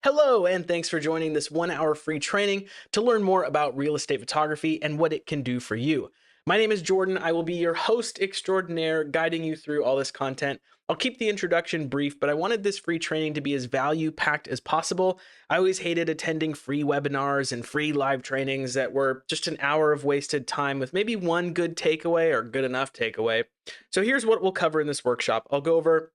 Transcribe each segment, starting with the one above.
Hello, and thanks for joining this 1 hour free training to learn more about real estate photography and what it can do for you. My name is Jordan. I will be your host extraordinaire, guiding you through all this content. I'll keep the introduction brief, but I wanted this free training to be as value packed as possible. I always hated attending free webinars and free live trainings that were just an hour of wasted time with maybe one good takeaway or good enough takeaway. So here's what we'll cover in this workshop. I'll go over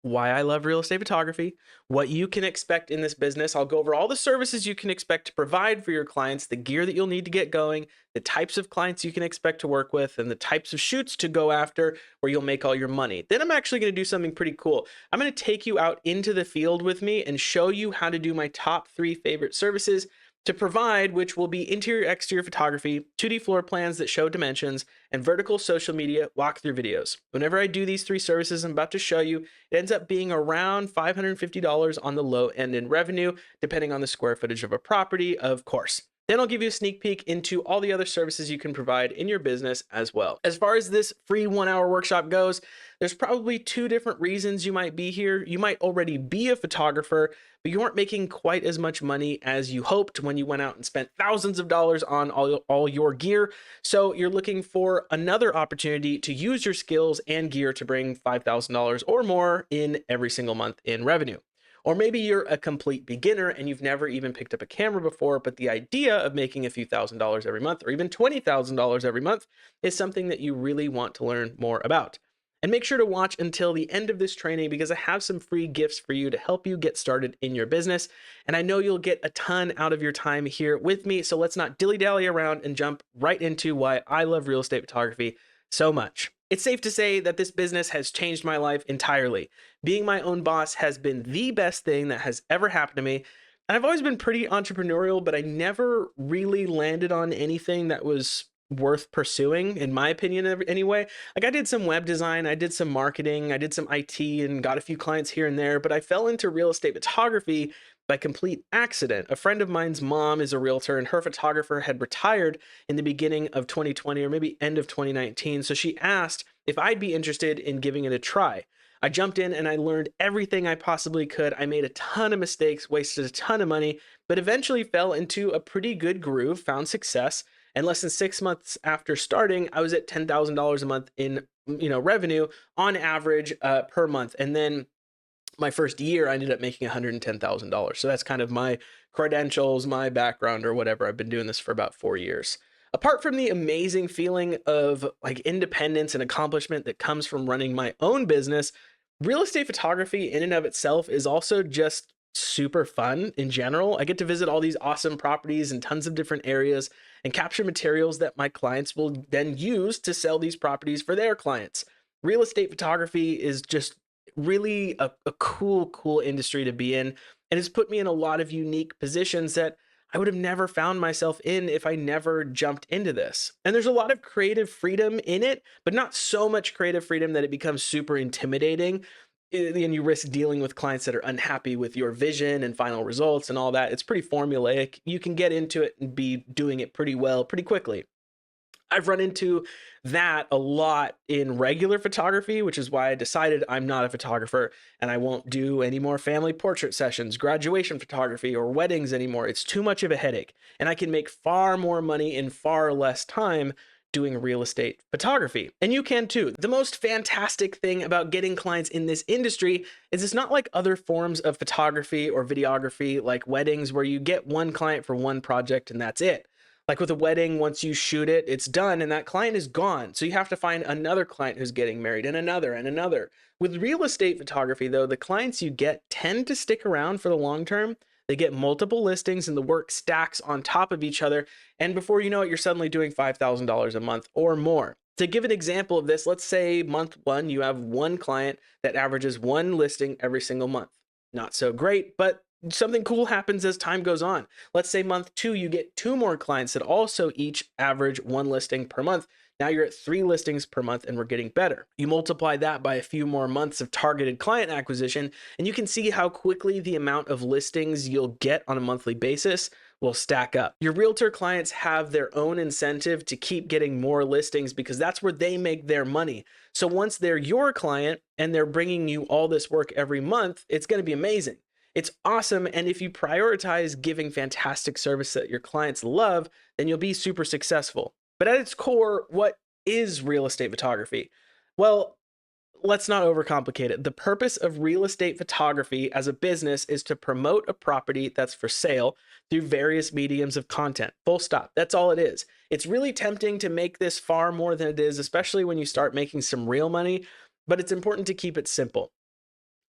why I love real estate photography, what you can expect in this business. I'll go over all the services you can expect to provide for your clients, the gear that you'll need to get going, the types of clients you can expect to work with, and the types of shoots to go after where you'll make all your money. Then I'm actually going to do something pretty cool. I'm going to take you out into the field with me and show you how to do my top 3 favorite services to provide, which will be interior exterior photography, 2D floor plans that show dimensions, and vertical social media walkthrough videos. Whenever I do these 3 services I'm about to show you, it ends up being around $550 on the low end in revenue, depending on the square footage of a property, of course. Then I'll give you a sneak peek into all the other services you can provide in your business as well. As far as this free 1 hour workshop goes, there's probably 2 different reasons you might be here. You might already be a photographer, but you aren't making quite as much money as you hoped when you went out and spent thousands of dollars on all your gear. So you're looking for another opportunity to use your skills and gear to bring $5,000 or more in every single month in revenue. Or maybe you're a complete beginner and you've never even picked up a camera before, but the idea of making a few $1,000s every month or even $20,000 every month is something that you really want to learn more about. And make sure to watch until the end of this training because I have some free gifts for you to help you get started in your business. And I know you'll get a ton out of your time here with me. So let's not dilly-dally around and jump right into why I love real estate photography so much. It's safe to say that this business has changed my life entirely. Being my own boss has been the best thing that has ever happened to me. And I've always been pretty entrepreneurial, but I never really landed on anything that was worth pursuing, in my opinion, anyway. Like I did some web design, I did some marketing, I did some IT and got a few clients here and there, but I fell into real estate photography by complete accident. A friend of mine's mom is a realtor and her photographer had retired in the beginning of 2020 or maybe end of 2019. So she asked if I'd be interested in giving it a try. I jumped in and I learned everything I possibly could. I made a ton of mistakes, wasted a ton of money, but eventually fell into a pretty good groove, found success. And less than 6 months after starting, I was at $10,000 a month in revenue on average per month. And then my first year, I ended up making $110,000. So that's kind of my credentials, my background, or whatever. I've been doing this for about 4 years. Apart from the amazing feeling of like independence and accomplishment that comes from running my own business, real estate photography in and of itself is also just super fun in general. I get to visit all these awesome properties in tons of different areas and capture materials that my clients will then use to sell these properties for their clients. Real estate photography is just really a cool industry to be in, and it's put me in a lot of unique positions that I would have never found myself in if I never jumped into this. And there's a lot of creative freedom in it, but not so much creative freedom that it becomes super intimidating and you risk dealing with clients that are unhappy with your vision and final results and all that. It's pretty formulaic. You can get into it and be doing it pretty well pretty quickly. I've run into that a lot in regular photography, which is why I decided I'm not a photographer and I won't do any more family portrait sessions, graduation photography, or weddings anymore. It's too much of a headache, and I can make far more money in far less time doing real estate photography. And you can too. The most fantastic thing about getting clients in this industry is it's not like other forms of photography or videography like weddings where you get one client for one project and that's it. Like with a wedding, once you shoot it, it's done and that client is gone. So you have to find another client who's getting married and another and another. With real estate photography though, the clients you get tend to stick around for the long term. They get multiple listings and the work stacks on top of each other. And before you know it, you're suddenly doing $5,000 a month or more. To give an example of this, let's say month 1, you have one client that averages one listing every single month. Not so great, but something cool happens as time goes on. Let's say month 2, you get 2 more clients that also each average one listing per month. Now you're at 3 listings per month and we're getting better. You multiply that by a few more months of targeted client acquisition, and you can see how quickly the amount of listings you'll get on a monthly basis will stack up. Your realtor clients have their own incentive to keep getting more listings because that's where they make their money. So once they're your client and they're bringing you all this work every month, it's going to be amazing. It's awesome. And if you prioritize giving fantastic service that your clients love, then you'll be super successful. But at its core, what is real estate photography? Well, let's not overcomplicate it. The purpose of real estate photography as a business is to promote a property that's for sale through various mediums of content. Full stop. That's all it is. It's really tempting to make this far more than it is, especially when you start making some real money, but it's important to keep it simple.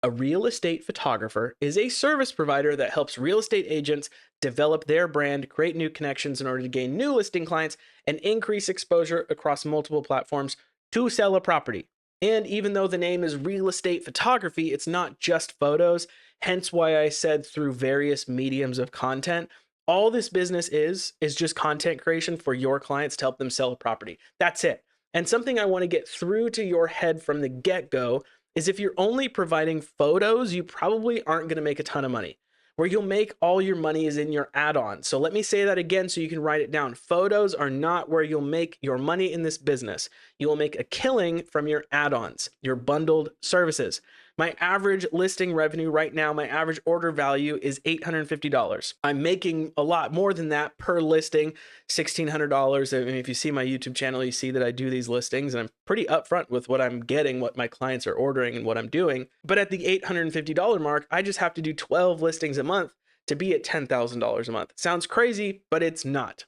A real estate photographer is a service provider that helps real estate agents develop their brand, create new connections in order to gain new listing clients, and increase exposure across multiple platforms to sell a property. And even though the name is real estate photography, it's not just photos, hence why I said through various mediums of content. All this business is just content creation for your clients to help them sell a property. That's it. And something I want to get through to your head from the get-go is if you're only providing photos, you probably aren't going to make a ton of money. Where you'll make all your money is in your add-on. So let me say that again so you can write it down. Photos are not where you'll make your money in this business. You will make a killing from your add-ons, your bundled services. My average listing revenue right now, my average order value is $850. I'm making a lot more than that per listing, $1,600. I mean, if you see my YouTube channel, you see that I do these listings and I'm pretty upfront with what I'm getting, what my clients are ordering and what I'm doing. But at the $850 mark, I just have to do 12 listings a month to be at $10,000 a month. It sounds crazy, but it's not.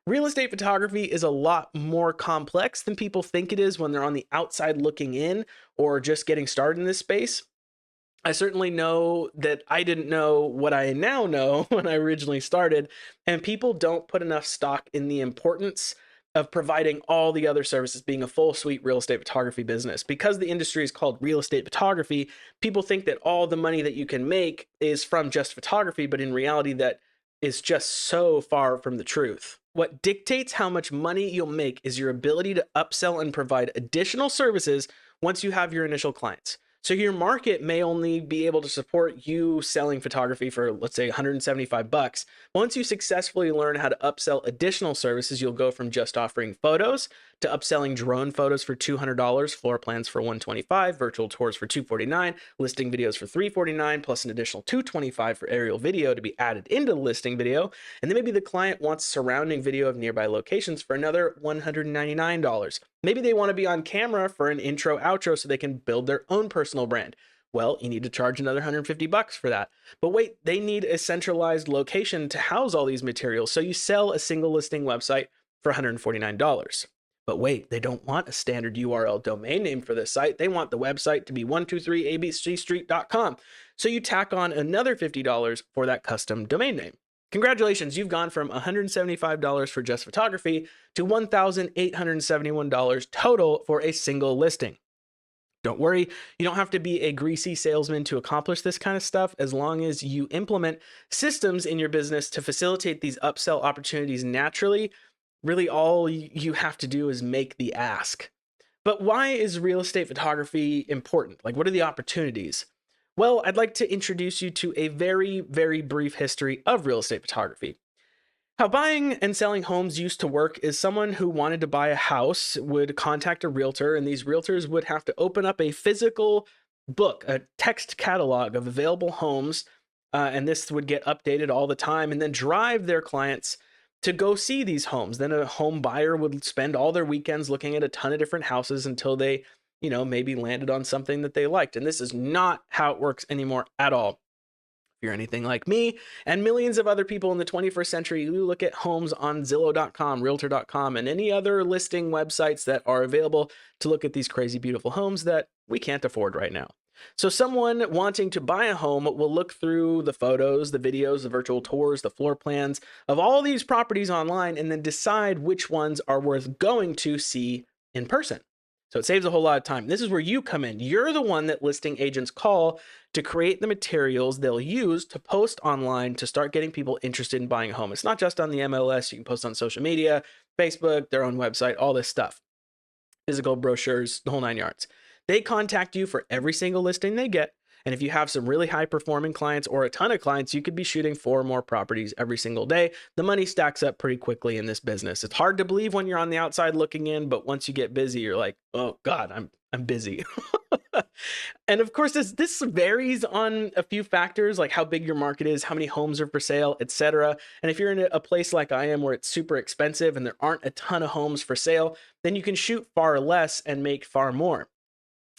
Real estate photography is a lot more complex than people think it is when they're on the outside looking in or just getting started in this space. I certainly know that I didn't know what I now know when I originally started, and people don't put enough stock in the importance of providing all the other services, being a full suite real estate photography business. Because the industry is called real estate photography, people think that all the money that you can make is from just photography, but in reality, that is just so far from the truth. What dictates how much money you'll make is your ability to upsell and provide additional services once you have your initial clients. So your market may only be able to support you selling photography for, let's say, $175. Once you successfully learn how to upsell additional services, you'll go from just offering photos to upselling drone photos for $200, floor plans for $125, virtual tours for $249, listing videos for $349, plus an additional $225 for aerial video to be added into the listing video. And then maybe the client wants surrounding video of nearby locations for another $199. Maybe they want to be on camera for an intro outro so they can build their own personal brand. Well, you need to charge another $150 for that. But wait, they need a centralized location to house all these materials. So you sell a single listing website for $149. But wait, they don't want a standard URL domain name for this site. They want the website to be 123abcstreet.com. So you tack on another $50 for that custom domain name. Congratulations, you've gone from $175 for just photography to $1,871 total for a single listing. Don't worry, you don't have to be a greasy salesman to accomplish this kind of stuff as long as you implement systems in your business to facilitate these upsell opportunities naturally. Really, all you have to do is make the ask. But why is real estate photography important? Like, what are the opportunities? Well, I'd like to introduce you to a very, very brief history of real estate photography. How buying and selling homes used to work is someone who wanted to buy a house would contact a realtor, and these realtors would have to open up a physical book, a text catalog of available homes, and this would get updated all the time, and then drive their clients to go see these homes. Then a home buyer would spend all their weekends looking at a ton of different houses until they, maybe landed on something that they liked. And this is not how it works anymore at all. If you're anything like me and millions of other people in the 21st century, you look at homes on Zillow.com, Realtor.com, and any other listing websites that are available to look at these crazy, beautiful homes that we can't afford right now. So someone wanting to buy a home will look through the photos, the videos, the virtual tours, the floor plans of all these properties online, and then decide which ones are worth going to see in person. So it saves a whole lot of time. This is where you come in. You're the one that listing agents call to create the materials they'll use to post online to start getting people interested in buying a home. It's not just on the MLS. You can post on social media, Facebook, their own website, all this stuff. Physical brochures, the whole nine yards. They contact you for every single listing they get. And if you have some really high performing clients or a ton of clients, you could be shooting 4 or more properties every single day. The money stacks up pretty quickly in this business. It's hard to believe when you're on the outside looking in, but once you get busy, you're like, oh God, I'm busy. And of course, this varies on a few factors, like how big your market is, how many homes are for sale, etc. And if you're in a place like I am where it's super expensive and there aren't a ton of homes for sale, then you can shoot far less and make far more.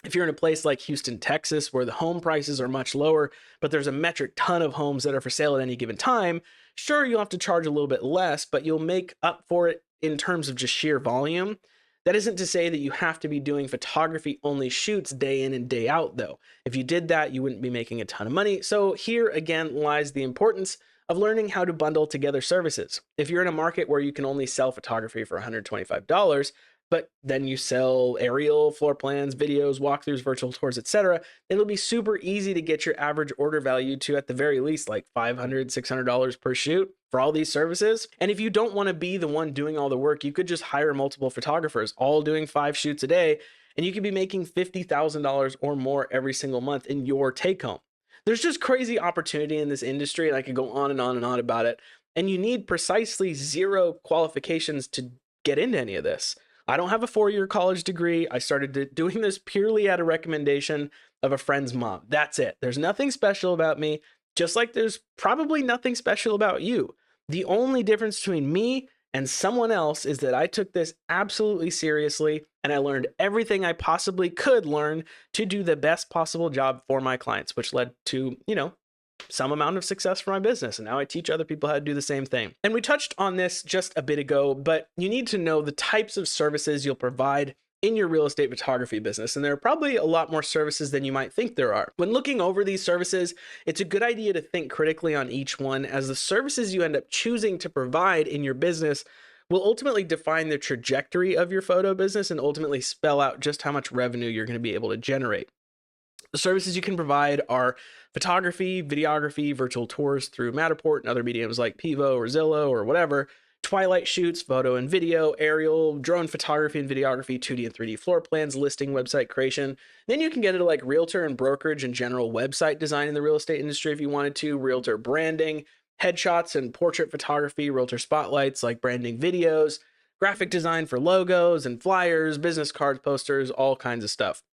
If you're in a place like Houston, Texas, where the home prices are much lower, but there's a metric ton of homes that are for sale at any given time, sure, you'll have to charge a little bit less, but you'll make up for it in terms of just sheer volume. That isn't to say that you have to be doing photography only shoots day in and day out, though. If you did that, you wouldn't be making a ton of money. So here again lies the importance of learning how to bundle together services. If you're in a market where you can only sell photography for $125, but then you sell aerial, floor plans, videos, walkthroughs, virtual tours, etc., it'll be super easy to get your average order value to, at the very least, like $500, $600 per shoot for all these services. And if you don't want to be the one doing all the work, you could just hire multiple photographers, all doing 5 shoots a day, and you could be making $50,000 or more every single month in your take home. There's just crazy opportunity in this industry, and I could go on and on and on about it. And you need precisely 0 qualifications to get into any of this. I don't have a 4-year college degree. I started doing this purely at a recommendation of a friend's mom. That's it. There's nothing special about me, just like there's probably nothing special about you. The only difference between me and someone else is that I took this absolutely seriously and I learned everything I possibly could learn to do the best possible job for my clients, which led to, some amount of success for my business. And now I teach other people how to do the same thing. And we touched on this just a bit ago, but you need to know the types of services you'll provide in your real estate photography business. And there are probably a lot more services than you might think there are. When looking over these services, it's a good idea to think critically on each one, as the services you end up choosing to provide in your business will ultimately define the trajectory of your photo business and ultimately spell out just how much revenue you're going to be able to generate. The services you can provide are photography, videography, virtual tours through Matterport and other mediums like Pivo or Zillow or whatever, twilight shoots, photo and video, aerial, drone photography and videography, 2D and 3D floor plans, listing, website creation. Then you can get into like realtor and brokerage and general website design in the real estate industry if you wanted to, realtor branding, headshots and portrait photography, realtor spotlights like branding videos, graphic design for logos and flyers, business cards, posters, all kinds of stuff.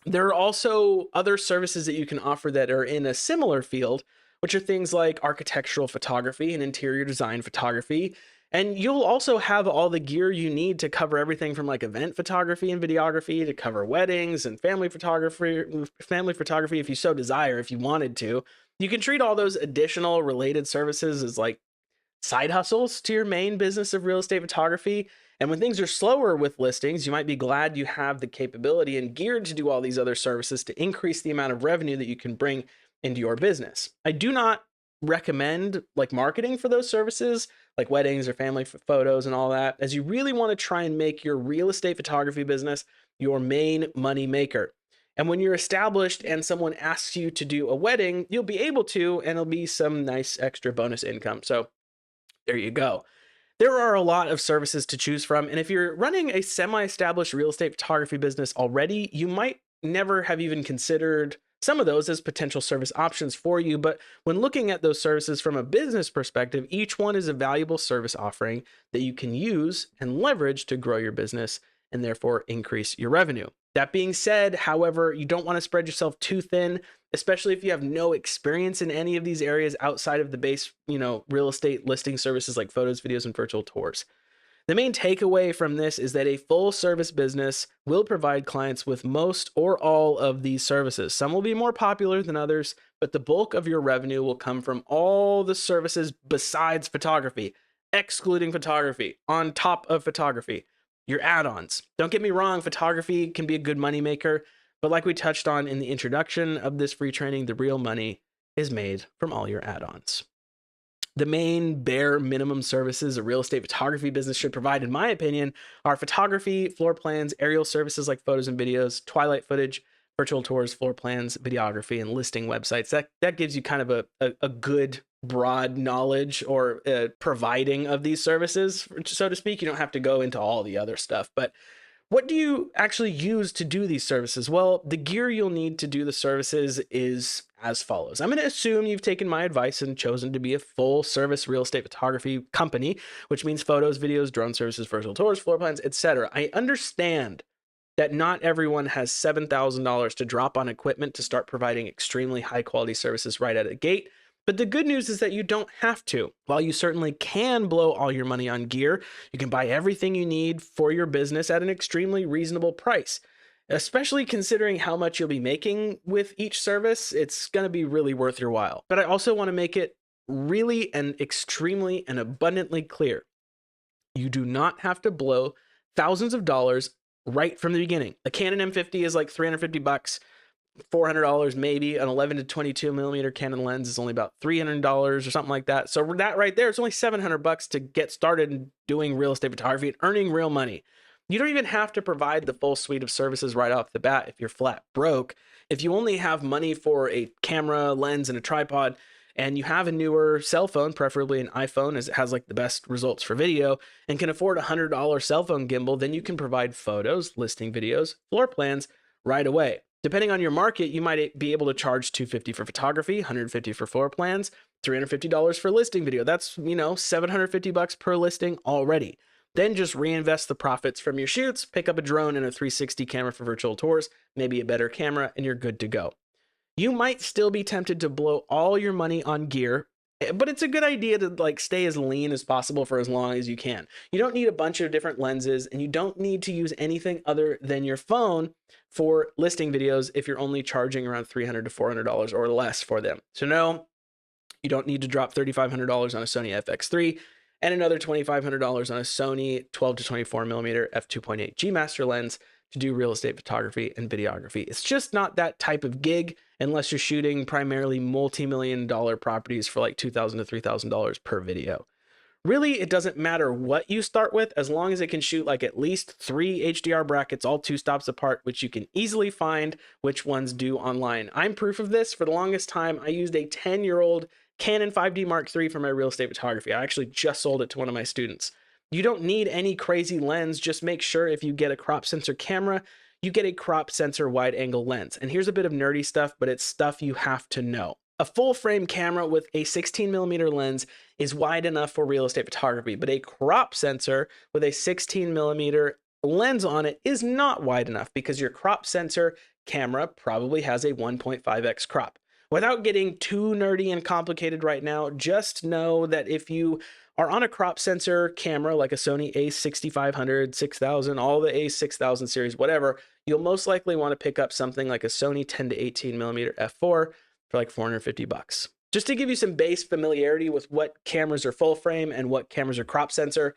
There are also other services that you can offer that are in a similar field, which are things like architectural photography and interior design photography. And you'll also have all the gear you need to cover everything from like event photography and videography to cover weddings and family photography if you so desire, if you wanted to. You can treat all those additional related services as like side hustles to your main business of real estate photography. And when things are slower with listings, you might be glad you have the capability and geared to do all these other services to increase the amount of revenue that you can bring into your business. I do not recommend like marketing for those services, like weddings or family photos and all that, as you really want to try and make your real estate photography business your main money maker. And when you're established and someone asks you to do a wedding, you'll be able to, and it'll be some nice extra bonus income. So there you go. There are a lot of services to choose from, and if you're running a semi-established real estate photography business already, you might never have even considered some of those as potential service options for you. But when looking at those services from a business perspective, each one is a valuable service offering that you can use and leverage to grow your business and therefore increase your revenue. That being said, however, you don't want to spread yourself too thin, especially if you have no experience in any of these areas outside of the base, real estate listing services like photos, videos, and virtual tours. The main takeaway from this is that a full service business will provide clients with most or all of these services. Some will be more popular than others, but the bulk of your revenue will come from all the services besides photography, excluding photography, on top of photography. Your add-ons. Don't get me wrong, photography can be a good moneymaker, but like we touched on in the introduction of this free training, the real money is made from all your add-ons. The main bare minimum services a real estate photography business should provide, in my opinion, are photography, floor plans, aerial services like photos and videos, twilight footage, virtual tours, floor plans, videography, and listing websites. That gives you kind of a good broad knowledge or providing of these services, so to speak. You don't have to go into all the other stuff, but What do you actually use to do these services? Well, the gear you'll need to do the services is as follows. I'm going to assume you've taken my advice and chosen to be a full service real estate photography company, which means photos, videos, drone services, virtual tours, floor plans, etc. I understand that not everyone has $7,000 to drop on equipment to start providing extremely high quality services right out of the gate. But the good news is that you don't have to. While you certainly can blow all your money on gear, you can buy everything you need for your business at an extremely reasonable price. Especially considering how much you'll be making with each service, it's going to be really worth your while. But I also want to make it really and extremely and abundantly clear. You do not have to blow thousands of dollars right from the beginning. A Canon M50 is like $350. $400 maybe. An 11 to 22 millimeter Canon lens is only about $300 or something like that. So that right there, it's only $700 to get started doing real estate photography and earning real money. You don't even have to provide the full suite of services right off the bat if you're flat broke. If you only have money for a camera, lens, and a tripod, and you have a newer cell phone, preferably an iPhone, as it has like the best results for video, and can afford a $100 cell phone gimbal, then you can provide photos, listing videos, floor plans right away. Depending on your market, you might be able to charge $250 for photography, $150 for floor plans, $350 for listing video. That's, $750 per listing already. Then just reinvest the profits from your shoots, pick up a drone and a 360 camera for virtual tours, maybe a better camera, and you're good to go. You might still be tempted to blow all your money on gear, but it's a good idea to stay as lean as possible for as long as you can. You don't need a bunch of different lenses, and you don't need to use anything other than your phone for listing videos if you're only charging around $300 to $400 or less for them. So no, you don't need to drop $3,500 on a Sony FX3 and another $2,500 on a Sony 12 to 24 millimeter f2.8 G Master lens to do real estate photography and videography. It's just not that type of gig unless you're shooting primarily multi-million dollar properties for like $2,000 to $3,000 per video. Really, it doesn't matter what you start with as long as it can shoot like at least 3 HDR brackets, all 2 stops apart, which you can easily find which ones do online. I'm proof of this. For the longest time, I used a 10-year-old Canon 5D Mark III for my real estate photography. I actually just sold it to one of my students. You don't need any crazy lens. Just make sure if you get a crop sensor camera, you get a crop sensor wide angle lens. And here's a bit of nerdy stuff, but it's stuff you have to know. A full frame camera with a 16 millimeter lens is wide enough for real estate photography, but a crop sensor with a 16 millimeter lens on it is not wide enough because your crop sensor camera probably has a 1.5x crop. Without getting too nerdy and complicated right now, just know that if you are on a crop sensor camera like a Sony a6500, 6000, all the a6000 series, whatever, you'll most likely want to pick up something like a Sony 10 to 18 millimeter f4 for like $450. Just to give you some base familiarity with what cameras are full frame and what cameras are crop sensor,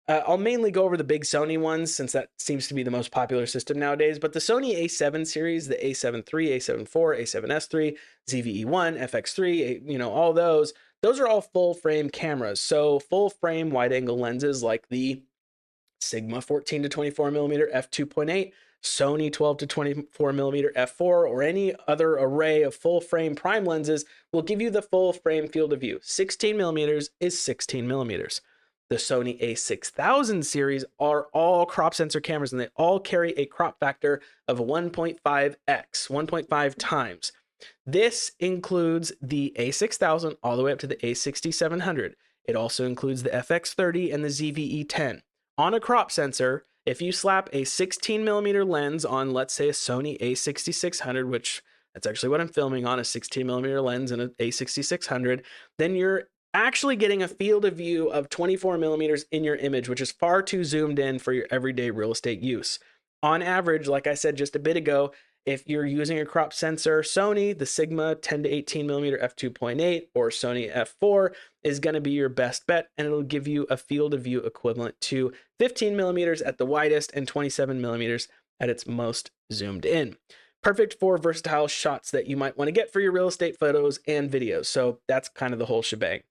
I'll mainly go over the big Sony ones since that seems to be the most popular system nowadays, but the Sony a7 series, the a7 III, a7 IV, a7S III, ZVE1, FX3, all those are all full frame cameras. So full frame wide angle lenses like the Sigma 14 to 24 millimeter f2.8, Sony 12 to 24 millimeter f4, or any other array of full frame prime lenses will give you the full frame field of view. 16 millimeters is 16 millimeters. The Sony a6000 series are all crop sensor cameras, and they all carry a crop factor of 1.5x, 1.5 times. This includes the a6000 all the way up to the a6700. It also includes the FX30 and the ZVE10. On a crop sensor, if you slap a 16 millimeter lens on, let's say, a Sony a6600, which that's actually what I'm filming on, a 16 millimeter lens and an a6600, then you're actually getting a field of view of 24 millimeters in your image, which is far too zoomed in for your everyday real estate use. On average, like I said just a bit ago, if you're using a crop sensor, Sony, the Sigma 10 to 18 millimeter f2.8 or Sony f4 is going to be your best bet, and it'll give you a field of view equivalent to 15 millimeters at the widest and 27 millimeters at its most zoomed in. Perfect for versatile shots that you might want to get for your real estate photos and videos. So that's kind of the whole shebang.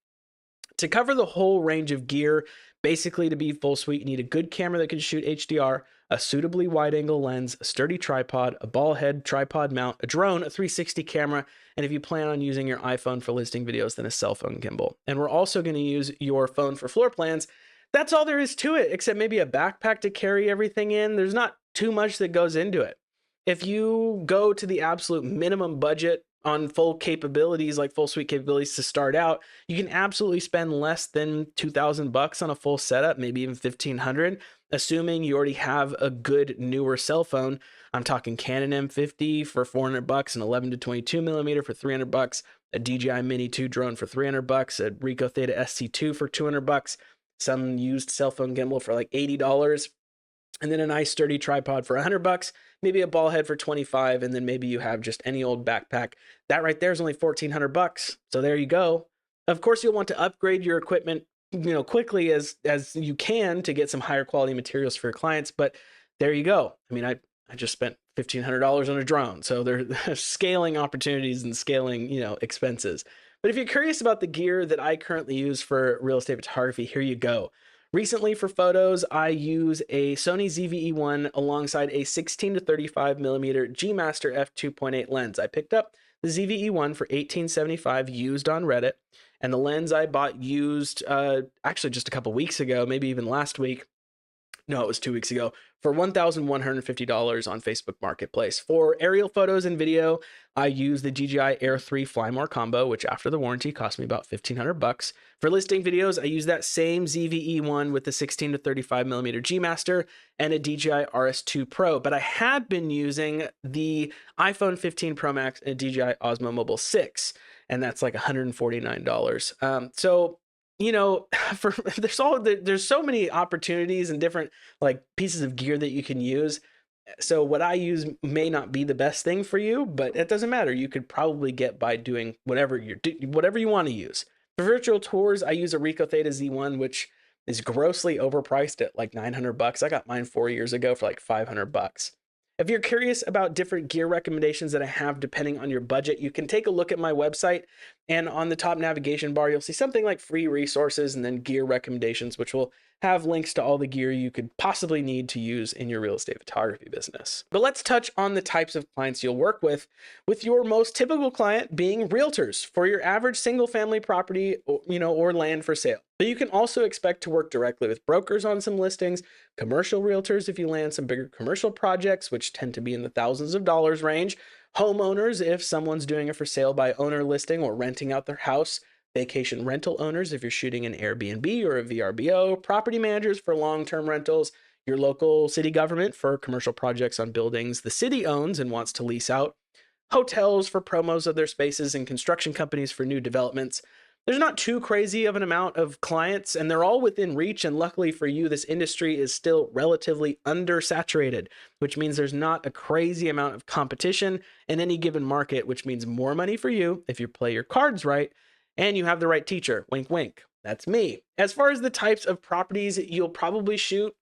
To cover the whole range of gear, basically to be full suite, you need a good camera that can shoot HDR, a suitably wide angle lens, a sturdy tripod, a ball head tripod mount, a drone, a 360 camera, and if you plan on using your iPhone for listing videos, then a cell phone gimbal. And we're also going to use your phone for floor plans. That's all there is to it, except maybe a backpack to carry everything in. There's not too much that goes into it. If you go to the absolute minimum budget on full capabilities, like full suite capabilities to start out, you can absolutely spend less than $2,000 on a full setup, maybe even 1,500, assuming you already have a good newer cell phone. I'm talking Canon M50 for $400, an 11 to 22 millimeter for $300, a DJI Mini 2 drone for $300, a Ricoh Theta SC2 for $200, some used cell phone gimbal for like $80, and then a nice sturdy tripod for $100, maybe a ball head for $25, and then maybe you have just any old backpack. That right there is only $1,400. So there you go. Of course, you'll want to upgrade your equipment, quickly as you can to get some higher quality materials for your clients. But there you go. I mean, I just spent $1,500 on a drone, so there's scaling opportunities and scaling, expenses. But if you're curious about the gear that I currently use for real estate photography, here you go. Recently for photos, I use a Sony ZV-E1 alongside a 16 to 35 millimeter G Master f2.8 lens. I picked up the ZV-E1 for $18.75 used on Reddit, and the lens I bought used actually just a couple weeks ago, maybe even last week. No, it was 2 weeks ago, for $1,150 on Facebook Marketplace. For aerial photos and video, I use the DJI Air 3 Fly More combo, which after the warranty cost me about $1,500. For listing videos, I use that same ZV-E1 with the 16 to 35 millimeter G Master and a DJI RS2 Pro, but I had been using the iPhone 15 Pro Max and a DJI Osmo Mobile 6, and that's like $149. There's so many opportunities and different like pieces of gear that you can use. So what I use may not be the best thing for you, but it doesn't matter. You could probably get by doing whatever you want to use. For virtual tours, I use a Ricoh Theta Z1, which is grossly overpriced at like $900. I got mine 4 years ago for like $500. If you're curious about different gear recommendations that I have depending on your budget, you can take a look at my website, and on the top navigation bar, you'll see something like free resources and then gear recommendations, which will have links to all the gear you could possibly need to use in your real estate photography business. But let's touch on the types of clients you'll work with your most typical client being realtors for your average single family property, or land for sale. But you can also expect to work directly with brokers on some listings, commercial realtors if you land some bigger commercial projects, which tend to be in the thousands of dollars range, homeowners if someone's doing a for sale by owner listing or renting out their house, vacation rental owners if you're shooting an Airbnb or a VRBO, property managers for long-term rentals, your local city government for commercial projects on buildings the city owns and wants to lease out, hotels for promos of their spaces, and construction companies for new developments. There's not too crazy of an amount of clients, and they're all within reach. And luckily for you, this industry is still relatively undersaturated, which means there's not a crazy amount of competition in any given market, which means more money for you if you play your cards right and you have the right teacher. Wink, wink. That's me. As far as the types of properties you'll probably shoot,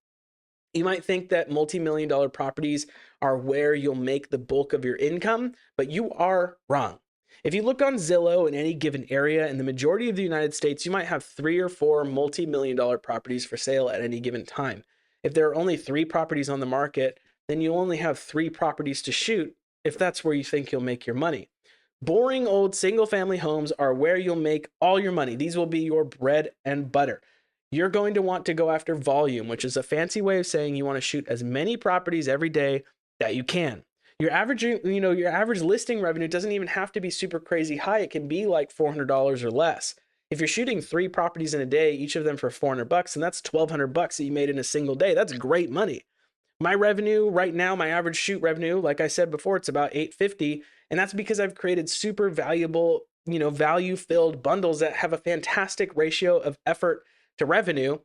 you might think that multi-million-dollar properties are where you'll make the bulk of your income, but you are wrong. If you look on Zillow in any given area in the majority of the United States, you might have 3 or 4 multi-million-dollar properties for sale at any given time. If there are only 3 properties on the market, then you'll only have 3 properties to shoot if that's where you think you'll make your money. Boring old single-family homes are where you'll make all your money. These will be your bread and butter. You're going to want to go after volume, which is a fancy way of saying you want to shoot as many properties every day that you can. Your average listing revenue doesn't even have to be super crazy high. It can be like $400 or less. If you're shooting 3 properties in a day, each of them for $400, and that's $1,200 that you made in a single day. That's great money. My revenue right now, my average shoot revenue, like I said before, it's about $850, and that's because I've created super valuable, value-filled bundles that have a fantastic ratio of effort to revenue,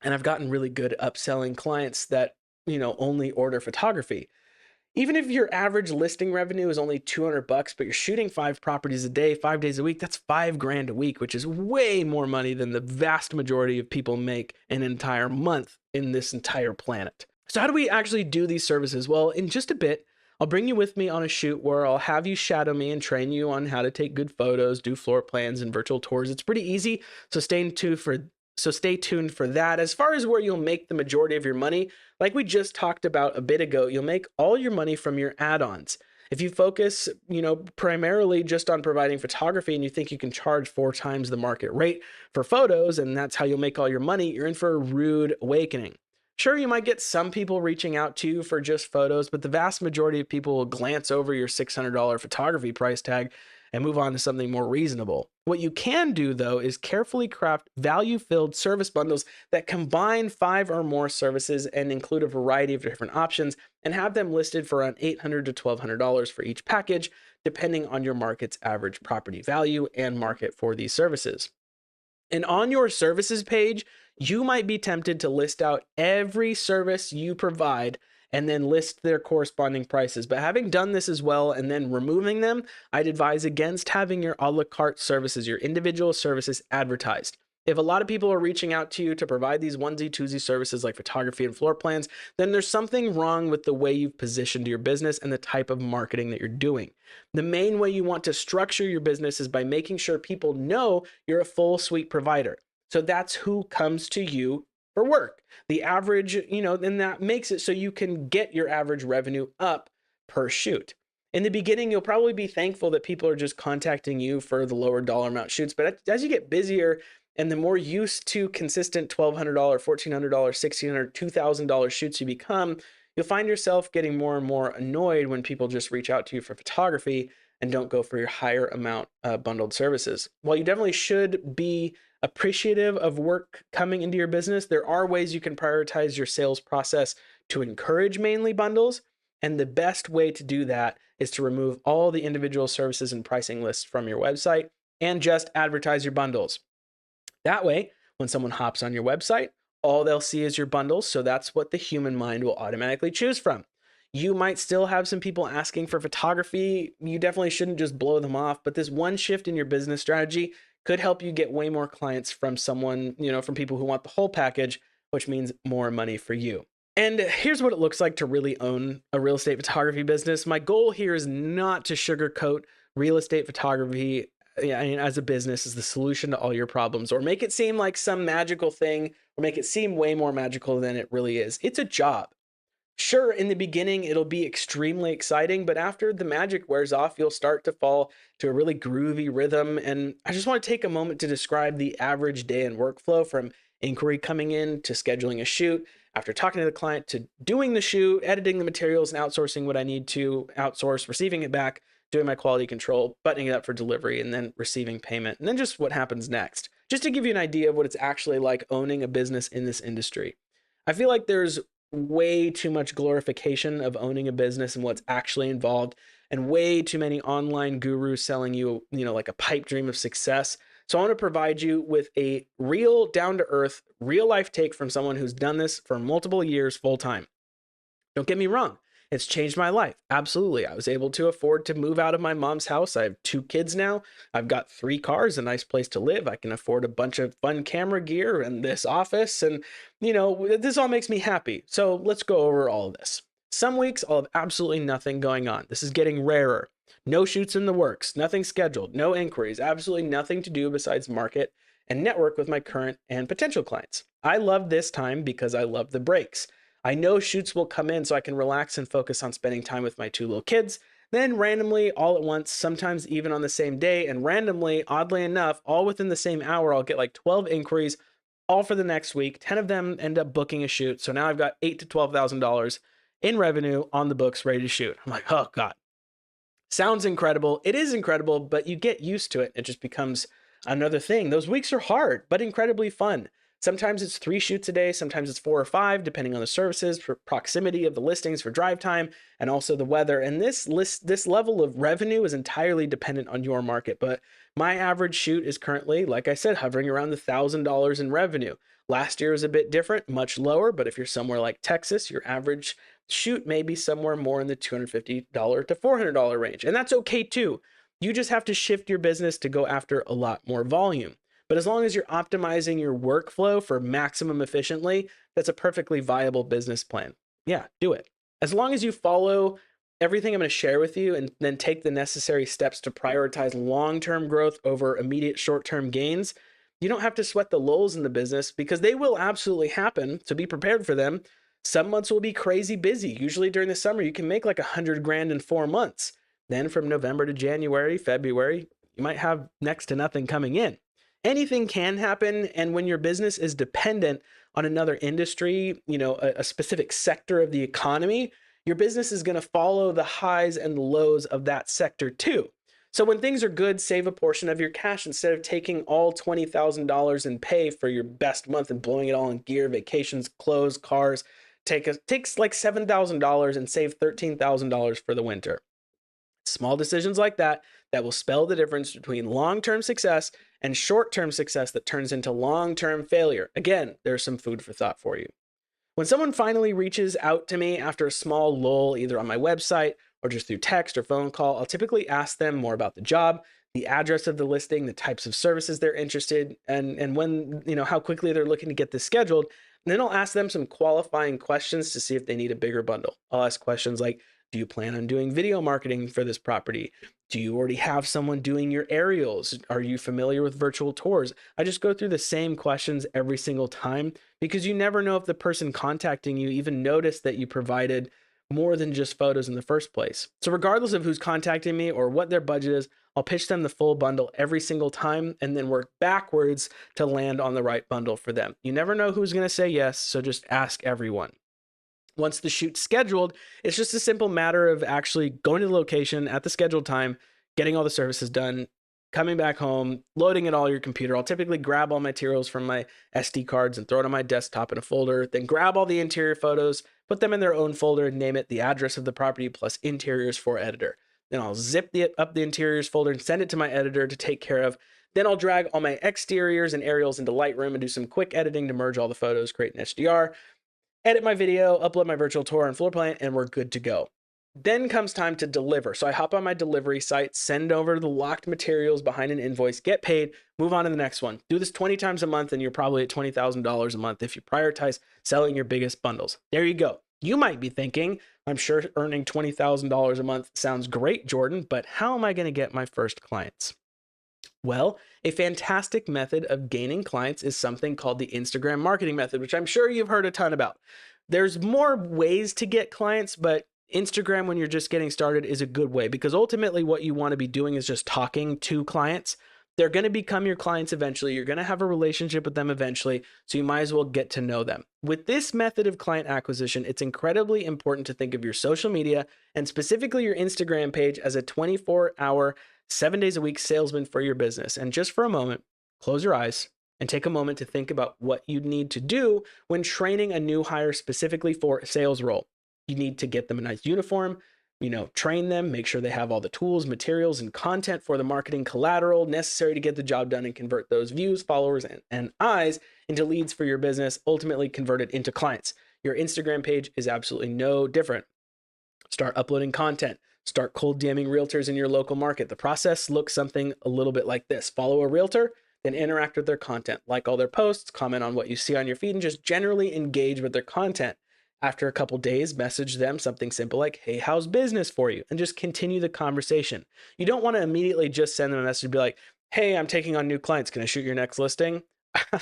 and I've gotten really good upselling clients that, only order photography. Even if your average listing revenue is only $200, but you're shooting 5 properties a day, 5 days a week, that's $5,000 a week, which is way more money than the vast majority of people make an entire month in this entire planet. So how do we actually do these services? Well, in just a bit, I'll bring you with me on a shoot where I'll have you shadow me and train you on how to take good photos, do floor plans and virtual tours. It's pretty easy, so stay tuned for that. As far as where you'll make the majority of your money, like we just talked about a bit ago, you'll make all your money from your add-ons. If you focus, primarily just on providing photography and you think you can charge 4 times the market rate for photos and that's how you'll make all your money, you're in for a rude awakening. Sure, you might get some people reaching out to you for just photos, but the vast majority of people will glance over your $600 photography price tag and move on to something more reasonable. What you can do, though, is carefully craft value-filled service bundles that combine 5 or more services and include a variety of different options and have them listed for around $800 to $1,200 for each package, depending on your market's average property value and market for these services. And on your services page, you might be tempted to list out every service you provide and then list their corresponding prices. But having done this as well and then removing them, I'd advise against having your a la carte services, your individual services advertised. If a lot of people are reaching out to you to provide these onesie twosie services like photography and floor plans, then there's something wrong with the way you've positioned your business and the type of marketing that you're doing. The main way you want to structure your business is by making sure people know you're a full suite provider. So that's who comes to you for work. The average, and that makes it so you can get your average revenue up per shoot. In the beginning, you'll probably be thankful that people are just contacting you for the lower dollar amount shoots. But as you get busier and the more used to consistent $1,200, $1,400, $1,600, $2,000 shoots you become, you'll find yourself getting more and more annoyed when people just reach out to you for photography and don't go for your higher amount bundled services. While you definitely should be appreciative of work coming into your business, there are ways you can prioritize your sales process to encourage mainly bundles. And the best way to do that is to remove all the individual services and pricing lists from your website and just advertise your bundles. That way, when someone hops on your website, all they'll see is your bundles. So that's what the human mind will automatically choose from. You might still have some people asking for photography. You definitely shouldn't just blow them off, but this one shift in your business strategy could help you get way more clients from someone, from people who want the whole package, which means more money for you. And here's what it looks like to really own a real estate photography business. My goal here is not to sugarcoat real estate photography as a business as the solution to all your problems or make it seem like some magical thing or make it seem way more magical than it really is. It's a job. Sure, in the beginning, it'll be extremely exciting, but after the magic wears off, you'll start to fall to a really groovy rhythm. And I just want to take a moment to describe the average day in workflow from inquiry coming in to scheduling a shoot, after talking to the client to doing the shoot, editing the materials and outsourcing what I need to outsource, receiving it back, doing my quality control, buttoning it up for delivery, and then receiving payment, and then just what happens next. Just to give you an idea of what it's actually like owning a business in this industry. I feel like there's way too much glorification of owning a business and what's actually involved, and way too many online gurus selling you, like a pipe dream of success. So I want to provide you with a real, down-to-earth, real-life take from someone who's done this for multiple years full-time. Don't get me wrong. It's changed my life. Absolutely. I was able to afford to move out of my mom's house. I have 2 kids now. I've got 3 cars, a nice place to live. I can afford a bunch of fun camera gear and this office. And, this all makes me happy. So let's go over all of this. Some weeks I'll have absolutely nothing going on. This is getting rarer. No shoots in the works, nothing scheduled, no inquiries, absolutely nothing to do besides market and network with my current and potential clients. I love this time because I love the breaks. I know shoots will come in so I can relax and focus on spending time with my 2 little kids. Then randomly, all at once, sometimes even on the same day, and randomly, oddly enough, all within the same hour, I'll get like 12 inquiries, all for the next week. 10 of them end up booking a shoot. So now I've got $8,000 to $12,000 in revenue on the books ready to shoot. I'm like, oh God. Sounds incredible. It is incredible, but you get used to it. It just becomes another thing. Those weeks are hard, but incredibly fun. Sometimes it's 3 shoots a day, sometimes it's 4 or 5, depending on the services, for proximity of the listings, for drive time, and also the weather. And this level of revenue is entirely dependent on your market. But my average shoot is currently, like I said, hovering around the $1,000 in revenue. Last year is a bit different, much lower, but if you're somewhere like Texas, your average shoot may be somewhere more in the $250 to $400 range. And that's okay too. You just have to shift your business to go after a lot more volume. But as long as you're optimizing your workflow for maximum efficiently, that's a perfectly viable business plan. Yeah, do it. As long as you follow everything I'm going to share with you and then take the necessary steps to prioritize long-term growth over immediate short-term gains, you don't have to sweat the lulls in the business because they will absolutely happen. So be prepared for them. Some months will be crazy busy. Usually during the summer, you can make like 100 grand in 4 months. Then from November to January, February, you might have next to nothing coming in. Anything can happen. And when your business is dependent on another industry, a specific sector of the economy, your business is going to follow the highs and lows of that sector too. So when things are good, save a portion of your cash instead of taking all $20,000 in pay for your best month and blowing it all in gear, vacations, clothes, cars. Takes like $7,000 and save $13,000 for the winter. Small decisions like that will spell the difference between long-term success and short-term success that turns into long-term failure. Again, there's some food for thought for you. When someone finally reaches out to me after a small lull, either on my website or just through text or phone call, I'll typically ask them more about the job, the address of the listing, the types of services they're interested in, and when, how quickly they're looking to get this scheduled. And then I'll ask them some qualifying questions to see if they need a bigger bundle. I'll ask questions like, do you plan on doing video marketing for this property? Do you already have someone doing your aerials? Are you familiar with virtual tours? I just go through the same questions every single time because you never know if the person contacting you even noticed that you provided more than just photos in the first place. So regardless of who's contacting me or what their budget is, I'll pitch them the full bundle every single time and then work backwards to land on the right bundle for them. You never know who's going to say yes, so just ask everyone. Once the shoot's scheduled, it's just a simple matter of actually going to the location at the scheduled time, getting all the services done, coming back home, loading it all on your computer. I'll typically grab all my materials from my SD cards and throw it on my desktop in a folder, then grab all the interior photos, put them in their own folder and name it the address of the property plus interiors for editor. Then I'll zip up the interiors folder and send it to my editor to take care of. Then I'll drag all my exteriors and aerials into Lightroom and do some quick editing to merge all the photos, create an HDR, edit my video, upload my virtual tour and floor plan, and we're good to go. Then comes time to deliver. So I hop on my delivery site, send over the locked materials behind an invoice, get paid, move on to the next one. Do this 20 times a month and you're probably at $20,000 a month if you prioritize selling your biggest bundles. There you go. You might be thinking, I'm sure earning $20,000 a month sounds great, Jordan, but how am I going to get my first clients? Well, a fantastic method of gaining clients is something called the Instagram marketing method, which I'm sure you've heard a ton about. There's more ways to get clients, but Instagram, when you're just getting started, is a good way because ultimately what you want to be doing is just talking to clients. They're going to become your clients eventually. You're going to have a relationship with them eventually, so you might as well get to know them. With this method of client acquisition, it's incredibly important to think of your social media and specifically your Instagram page as a 24-hour, 7 days a week salesman for your business. And just for a moment, close your eyes and take a moment to think about what you need to do when training a new hire specifically for a sales role. You need to get them a nice uniform, train them, make sure they have all the tools, materials, and content for the marketing collateral necessary to get the job done and convert those views, followers, and eyes into leads for your business, ultimately convert it into clients. Your Instagram page is absolutely no different. Start uploading content. Start cold DMing realtors in your local market. The process looks something a little bit like this. Follow a realtor, then interact with their content, like all their posts, comment on what you see on your feed, and just generally engage with their content. After a couple days, message them something simple like, hey, how's business for you? And just continue the conversation. You don't want to immediately just send them a message and be like, hey, I'm taking on new clients. Can I shoot your next listing?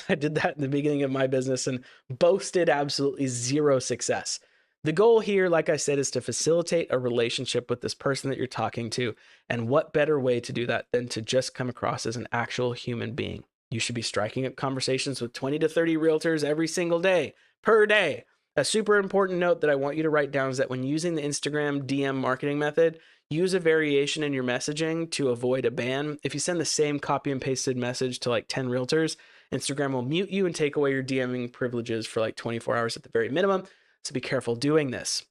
I did that in the beginning of my business and boasted absolutely zero success. The goal here, like I said, is to facilitate a relationship with this person that you're talking to. And what better way to do that than to just come across as an actual human being? You should be striking up conversations with 20 to 30 realtors every single day, per day. A super important note that I want you to write down is that when using the Instagram DM marketing method, use a variation in your messaging to avoid a ban. If you send the same copy and pasted message to like 10 realtors, Instagram will mute you and take away your DMing privileges for like 24 hours at the very minimum. So be careful doing this.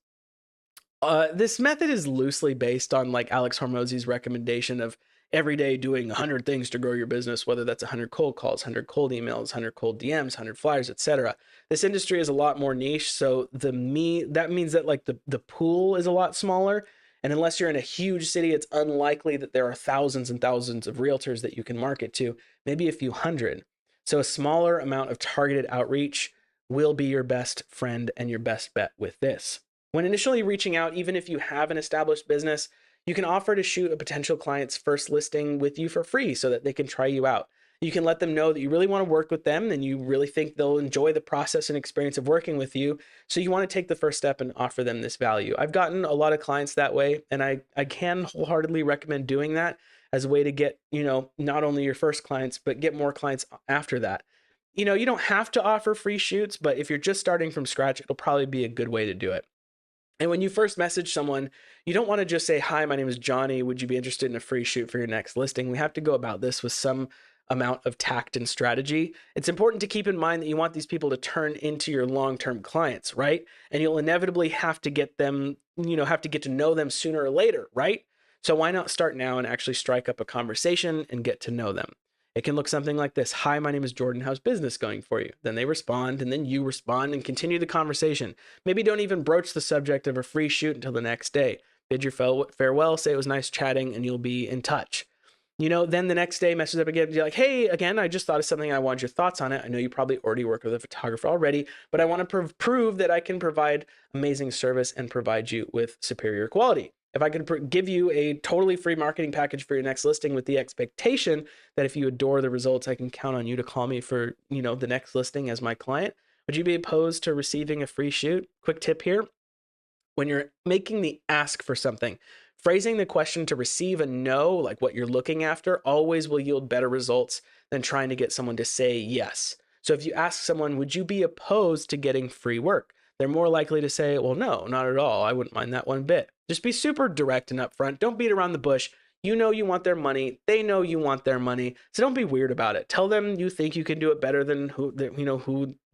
This method is loosely based on like Alex Hormozi's recommendation of every day doing 100 things to grow your business, whether that's 100 cold calls, 100 cold emails, 100 cold DMs, 100 flyers, etc. This industry is a lot more niche, so that means that like the pool is a lot smaller. And unless you're in a huge city, it's unlikely that there are thousands and thousands of realtors that you can market to, maybe a few hundred. So a smaller amount of targeted outreach will be your best friend and your best bet with this. When initially reaching out, even if you have an established business, you can offer to shoot a potential client's first listing with you for free so that they can try you out. You can let them know that you really want to work with them and you really think they'll enjoy the process and experience of working with you. So you want to take the first step and offer them this value. I've gotten a lot of clients that way, and I can wholeheartedly recommend doing that as a way to get, not only your first clients, but get more clients after that. You don't have to offer free shoots, but if you're just starting from scratch, it'll probably be a good way to do it. And when you first message someone, you don't want to just say, "Hi, my name is Johnny. Would you be interested in a free shoot for your next listing?" We have to go about this with some amount of tact and strategy. It's important to keep in mind that you want these people to turn into your long-term clients, right? And you'll inevitably have to get them, have to get to know them sooner or later, right? So why not start now and actually strike up a conversation and get to know them? It can look something like this. "Hi, my name is Jordan. How's business going for you?" Then they respond, and then you respond and continue the conversation. Maybe don't even broach the subject of a free shoot until the next day. Bid your farewell, say it was nice chatting, and you'll be in touch. Then the next day, message up again, be like, "Hey, again, I just thought of something. I want your thoughts on it. I know you probably already work with a photographer already, but I want to prove that I can provide amazing service and provide you with superior quality. If I could give you a totally free marketing package for your next listing with the expectation that if you adore the results, I can count on you to call me for, the next listing as my client, would you be opposed to receiving a free shoot?" Quick tip here. When you're making the ask for something, phrasing the question to receive a no, like what you're looking after, always will yield better results than trying to get someone to say yes. So if you ask someone, "Would you be opposed to getting free work?" they're more likely to say, "Well, no, not at all. I wouldn't mind that one bit." Just be super direct and upfront. Don't beat around the bush. You know you want their money. They know you want their money. So don't be weird about it. Tell them you think you can do it better than who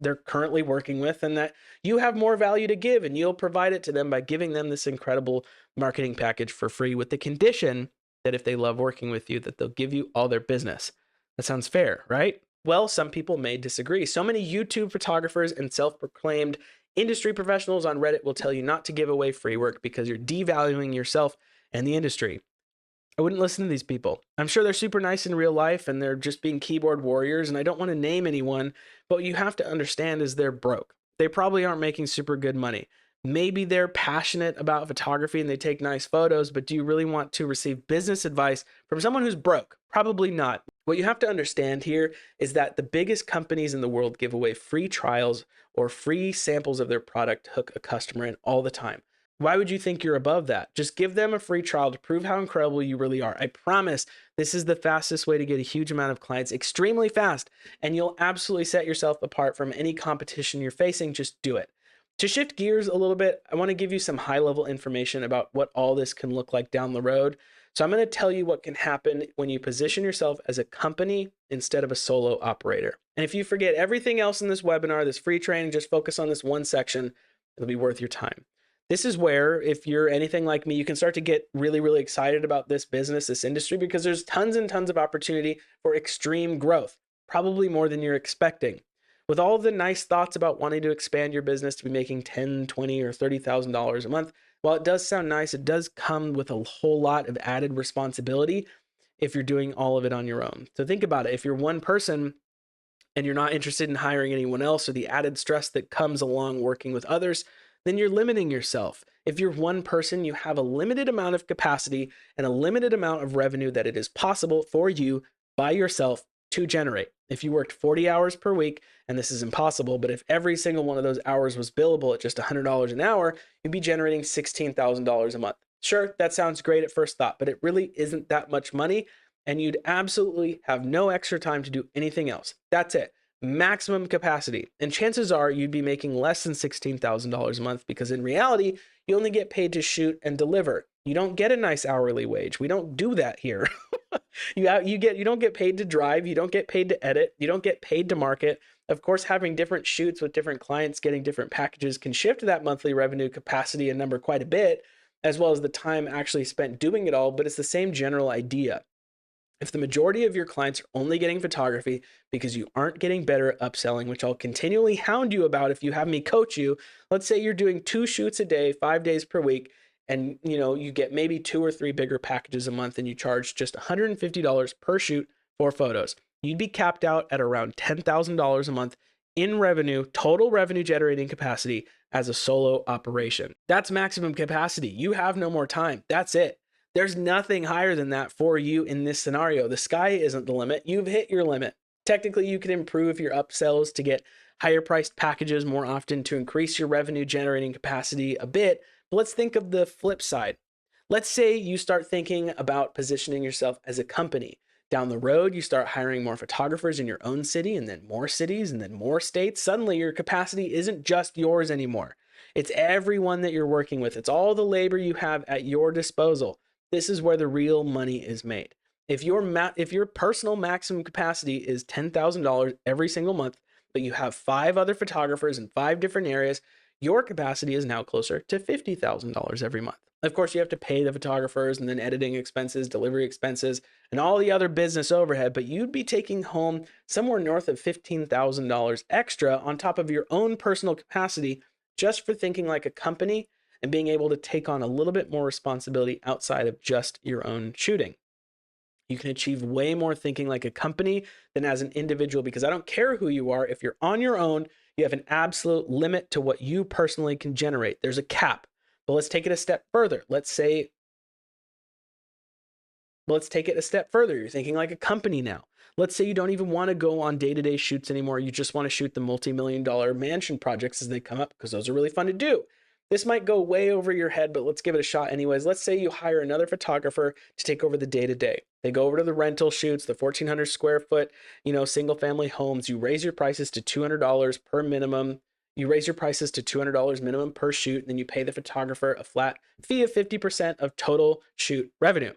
they're currently working with, and that you have more value to give, and you'll provide it to them by giving them this incredible marketing package for free, with the condition that if they love working with you, that they'll give you all their business. That sounds fair, right? Well, some people may disagree. So many YouTube photographers and self-proclaimed industry professionals on Reddit will tell you not to give away free work because you're devaluing yourself and the industry. I wouldn't listen to these people. I'm sure they're super nice in real life and they're just being keyboard warriors, and I don't want to name anyone, but what you have to understand is they're broke. They probably aren't making super good money. Maybe they're passionate about photography and they take nice photos, but do you really want to receive business advice from someone who's broke? Probably not. What you have to understand here is that the biggest companies in the world give away free trials or free samples of their product to hook a customer in all the time. Why would you think you're above that? Just give them a free trial to prove how incredible you really are. I promise this is the fastest way to get a huge amount of clients extremely fast, and you'll absolutely set yourself apart from any competition you're facing. Just do it. To shift gears a little bit, I want to give you some high-level information about what all this can look like down the road. So I'm going to tell you what can happen when you position yourself as a company instead of a solo operator. And if you forget everything else in this webinar, this free training, just focus on this one section, it'll be worth your time. This is where, if you're anything like me, you can start to get really, really excited about this business, this industry, because there's tons and tons of opportunity for extreme growth, probably more than you're expecting. With all the nice thoughts about wanting to expand your business to be making $10,000, $20,000, or $30,000 a month, while it does sound nice, it does come with a whole lot of added responsibility if you're doing all of it on your own. So think about it. If you're one person and you're not interested in hiring anyone else, or the added stress that comes along working with others, then you're limiting yourself. If you're one person, you have a limited amount of capacity and a limited amount of revenue that it is possible for you by yourself to generate. If you worked 40 hours per week, and this is impossible, but if every single one of those hours was billable at just $100 an hour, you'd be generating $16,000 a month. Sure, that sounds great at first thought, but it really isn't that much money, and you'd absolutely have no extra time to do anything else. That's it. Maximum capacity. And chances are you'd be making less than $16,000 a month, because in reality, you only get paid to shoot and deliver. You don't get a nice hourly wage. We don't do that here. You don't get paid to drive. You don't get paid to edit. You don't get paid to market. Of course, having different shoots with different clients, getting different packages can shift that monthly revenue capacity and number quite a bit, as well as the time actually spent doing it all, but it's the same general idea. If the majority of your clients are only getting photography because you aren't getting better at upselling, which I'll continually hound you about if you have me coach you, let's say you're doing 2 shoots a day, 5 days per week, and you get maybe 2 or 3 bigger packages a month, and you charge just $150 per shoot for photos. You'd be capped out at around $10,000 a month in revenue, total revenue generating capacity as a solo operation. That's maximum capacity. You have no more time. That's it. There's nothing higher than that for you in this scenario. The sky isn't the limit. You've hit your limit. Technically, you can improve your upsells to get higher priced packages more often to increase your revenue generating capacity a bit. But let's think of the flip side. Let's say you start thinking about positioning yourself as a company. Down the road, you start hiring more photographers in your own city and then more cities and then more states. Suddenly, your capacity isn't just yours anymore. It's everyone that you're working with. It's all the labor you have at your disposal. This is where the real money is made. If your personal maximum capacity is $10,000 every single month, but you have 5 other photographers in 5 different areas, your capacity is now closer to $50,000 every month. Of course, you have to pay the photographers and then editing expenses, delivery expenses, and all the other business overhead, but you'd be taking home somewhere north of $15,000 extra on top of your own personal capacity just for thinking like a company and being able to take on a little bit more responsibility outside of just your own shooting. You can achieve way more thinking like a company than as an individual, because I don't care who you are. If you're on your own, you have an absolute limit to what you personally can generate. There's a cap. But let's take it a step further. Let's take it a step further. You're thinking like a company now. Let's say you don't even want to go on day-to-day shoots anymore. You just want to shoot the multi-million-dollar mansion projects as they come up, because those are really fun to do. This might go way over your head, but let's give it a shot anyways. Let's say you hire another photographer to take over the day-to-day. They go over to the rental shoots, the 1,400 square foot, single family homes. You raise your prices to $200 per minimum. You raise your prices to $200 minimum per shoot, and then you pay the photographer a flat fee of 50% of total shoot revenue.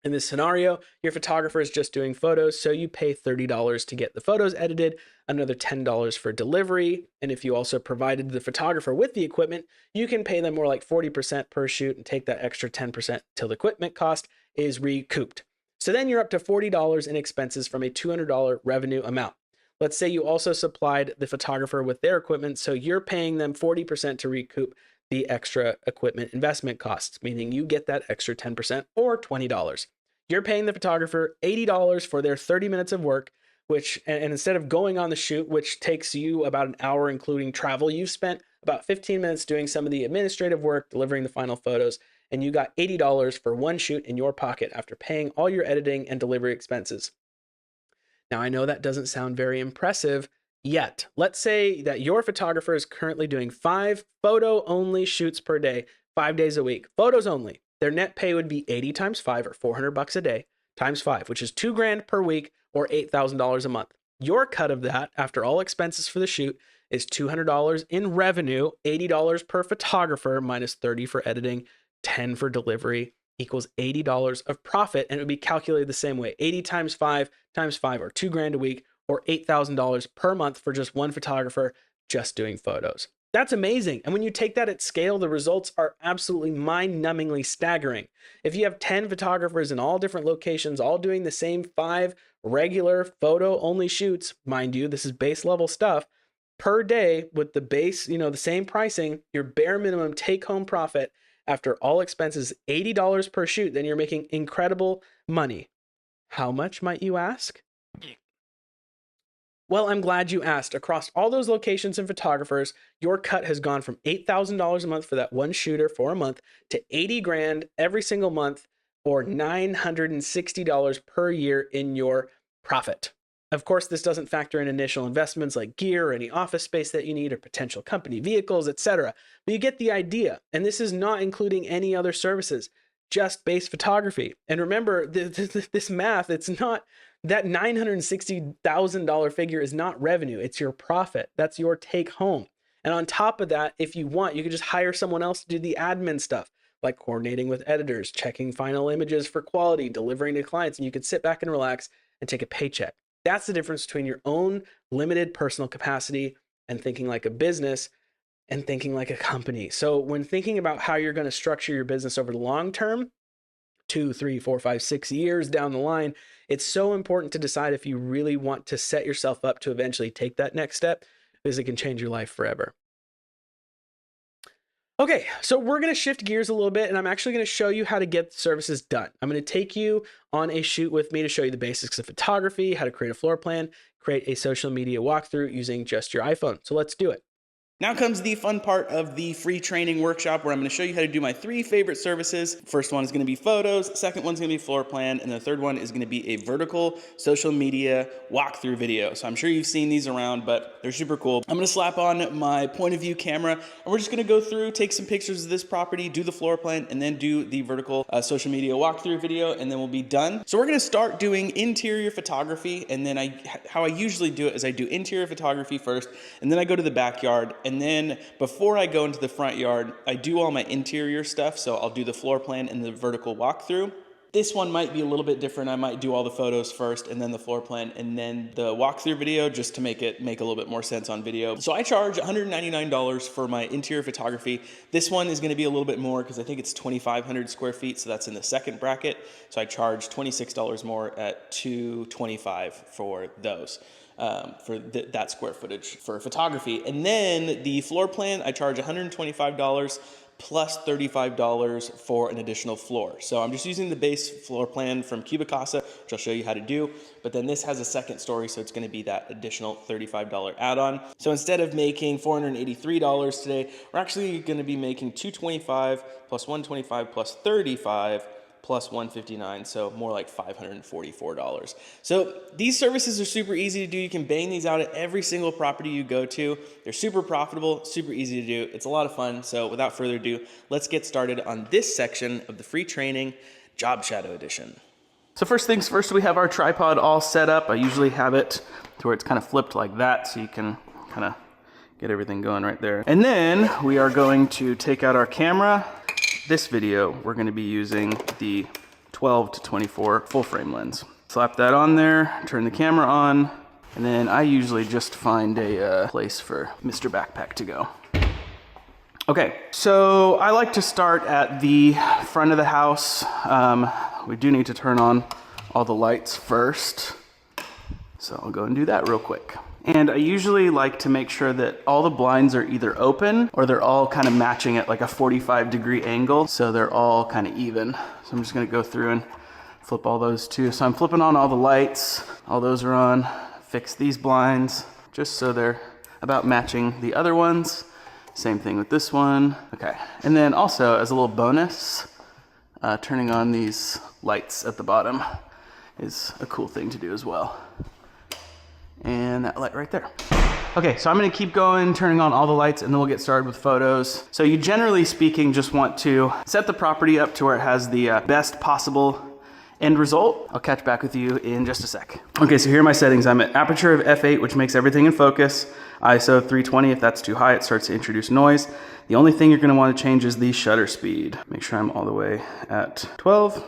In this scenario, your photographer is just doing photos, so you pay $30 to get the photos edited, another $10 for delivery, and if you also provided the photographer with the equipment, you can pay them more like 40% per shoot and take that extra 10% till the equipment cost is recouped. So then you're up to $40 in expenses from a $200 revenue amount. Let's say you also supplied the photographer with their equipment, so you're paying them 40% to recoup the extra equipment investment costs, meaning you get that extra 10% or $20. You're paying the photographer $80 for their 30 minutes of work, and instead of going on the shoot, which takes you about an hour, including travel, you've spent about 15 minutes doing some of the administrative work, delivering the final photos, and you got $80 for one shoot in your pocket after paying all your editing and delivery expenses. Now, I know that doesn't sound very impressive yet. Let's say that your photographer is currently doing 5 photo-only shoots per day, 5 days a week, photos only. Their net pay would be 80 times 5 or $400 a day times 5, which is $2,000 per week or $8,000 a month. Your cut of that, after all expenses for the shoot, is $200 in revenue, $80 per photographer minus 30 for editing, 10 for delivery, equals $80 of profit, and it would be calculated the same way. 80 times 5 times 5, or $2,000 a week, or $8,000 per month for just one photographer just doing photos. That's amazing. And when you take that at scale, the results are absolutely mind-numbingly staggering. If you have 10 photographers in all different locations, all doing the same 5 regular photo-only shoots, mind you, this is base level stuff, per day with the base, the same pricing, your bare minimum take-home profit after all expenses, $80 per shoot, then you're making incredible money. How much, might you ask? Well, I'm glad you asked. Across all those locations and photographers, your cut has gone from $8,000 a month for that one shooter for a month to $80,000 every single month, or $960 per year in your profit. Of course, this doesn't factor in initial investments like gear or any office space that you need or potential company vehicles, etc. But you get the idea. And this is not including any other services, just base photography. And remember, this math, it's not, that $960,000 figure is not revenue. It's your profit. That's your take home. And on top of that, if you want, you could just hire someone else to do the admin stuff, like coordinating with editors, checking final images for quality, delivering to clients, and you could sit back and relax and take a paycheck. That's the difference between your own limited personal capacity and thinking like a business and thinking like a company. So when thinking about how you're going to structure your business over the long term, 2, 3, 4, 5, 6 years down the line, it's so important to decide if you really want to set yourself up to eventually take that next step, because it can change your life forever. Okay, so we're going to shift gears a little bit, and I'm actually going to show you how to get services done. I'm going to take you on a shoot with me to show you the basics of photography, how to create a floor plan, create a social media walkthrough using just your iPhone. So let's do it. Now comes the fun part of the free training workshop where I'm going to show you how to do my 3 favorite services. First one is going to be photos, second one's going to be floor plan, and the third one is going to be a vertical social media walkthrough video. So I'm sure you've seen these around, but they're super cool. I'm going to slap on my point of view camera and we're just going to go through, take some pictures of this property, do the floor plan, and then do the vertical social media walkthrough video, and then we'll be done. So we're going to start doing interior photography, and then how I usually do it is I do interior photography first, and then I go to the backyard. And then before I go into the front yard, I do all my interior stuff. So I'll do the floor plan and the vertical walkthrough. This one might be a little bit different. I might do all the photos first and then the floor plan and then the walkthrough video, just to make a little bit more sense on video. So I charge $199 for my interior photography. This one is gonna be a little bit more because I think it's 2,500 square feet. So that's in the second bracket. So I charge $26 more at $225 for those. For that square footage for photography. And then the floor plan, I charge $125 plus $35 for an additional floor. So I'm just using the base floor plan from Cubicasa, which I'll show you how to do. But then this has a second story, so it's going to be that additional $35 add-on. So instead of making $483 today, we're actually going to be making $225 plus $125 plus $35 plus $159, so more like $544. So these services are super easy to do. You can bang these out at every single property you go to. They're super profitable, super easy to do. It's a lot of fun. So without further ado, let's get started on this section of the free training, Job Shadow Edition. So first things first, we have our tripod all set up. I usually have it to where it's kind of flipped like that, so you can kind of get everything going right there. And then we are going to take out our camera. This video, we're going to be using the 12 to 24 full frame lens. Slap that on there, turn the camera on, and then I usually just find a place for Mr. Backpack to go. Okay, so I like to start at the front of the house. We do need to turn on all the lights first. So I'll go and do that real quick. And I usually like to make sure that all the blinds are either open or they're all kind of matching at like a 45-degree angle, so they're all kind of even. So I'm just gonna go through and flip all those too. So I'm flipping on all the lights, all those are on. Fix these blinds just so they're about matching the other ones. Same thing with this one. Okay, and then also as a little bonus, turning on these lights at the bottom is a cool thing to do as well. And that light right there. Okay, so I'm gonna keep going, turning on all the lights, and then we'll get started with photos. So you generally speaking just want to set the property up to where it has the best possible end result. I'll catch back with you in just a sec. Okay, so here are my settings. I'm at aperture of f8, which makes everything in focus. ISO 320, if that's too high, it starts to introduce noise. The only thing you're gonna wanna change is the shutter speed. Make sure I'm all the way at 12.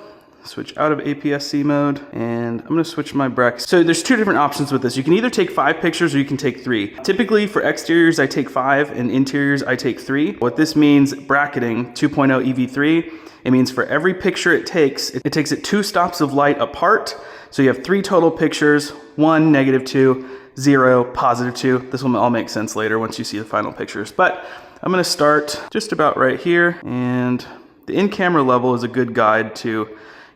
Switch out of APS-C mode, and I'm gonna switch my Brex. So there's 2 different options with this. You can either take 5 pictures or you can take 3. Typically for exteriors, I take 5, and interiors, I take 3. What this means, bracketing 2.0 EV3, it means for every picture it takes it 2 stops of light apart. So you have 3 total pictures, 1, -2, 0, +2. This will all make sense later once you see the final pictures. But I'm gonna start just about right here, and the in-camera level is a good guide to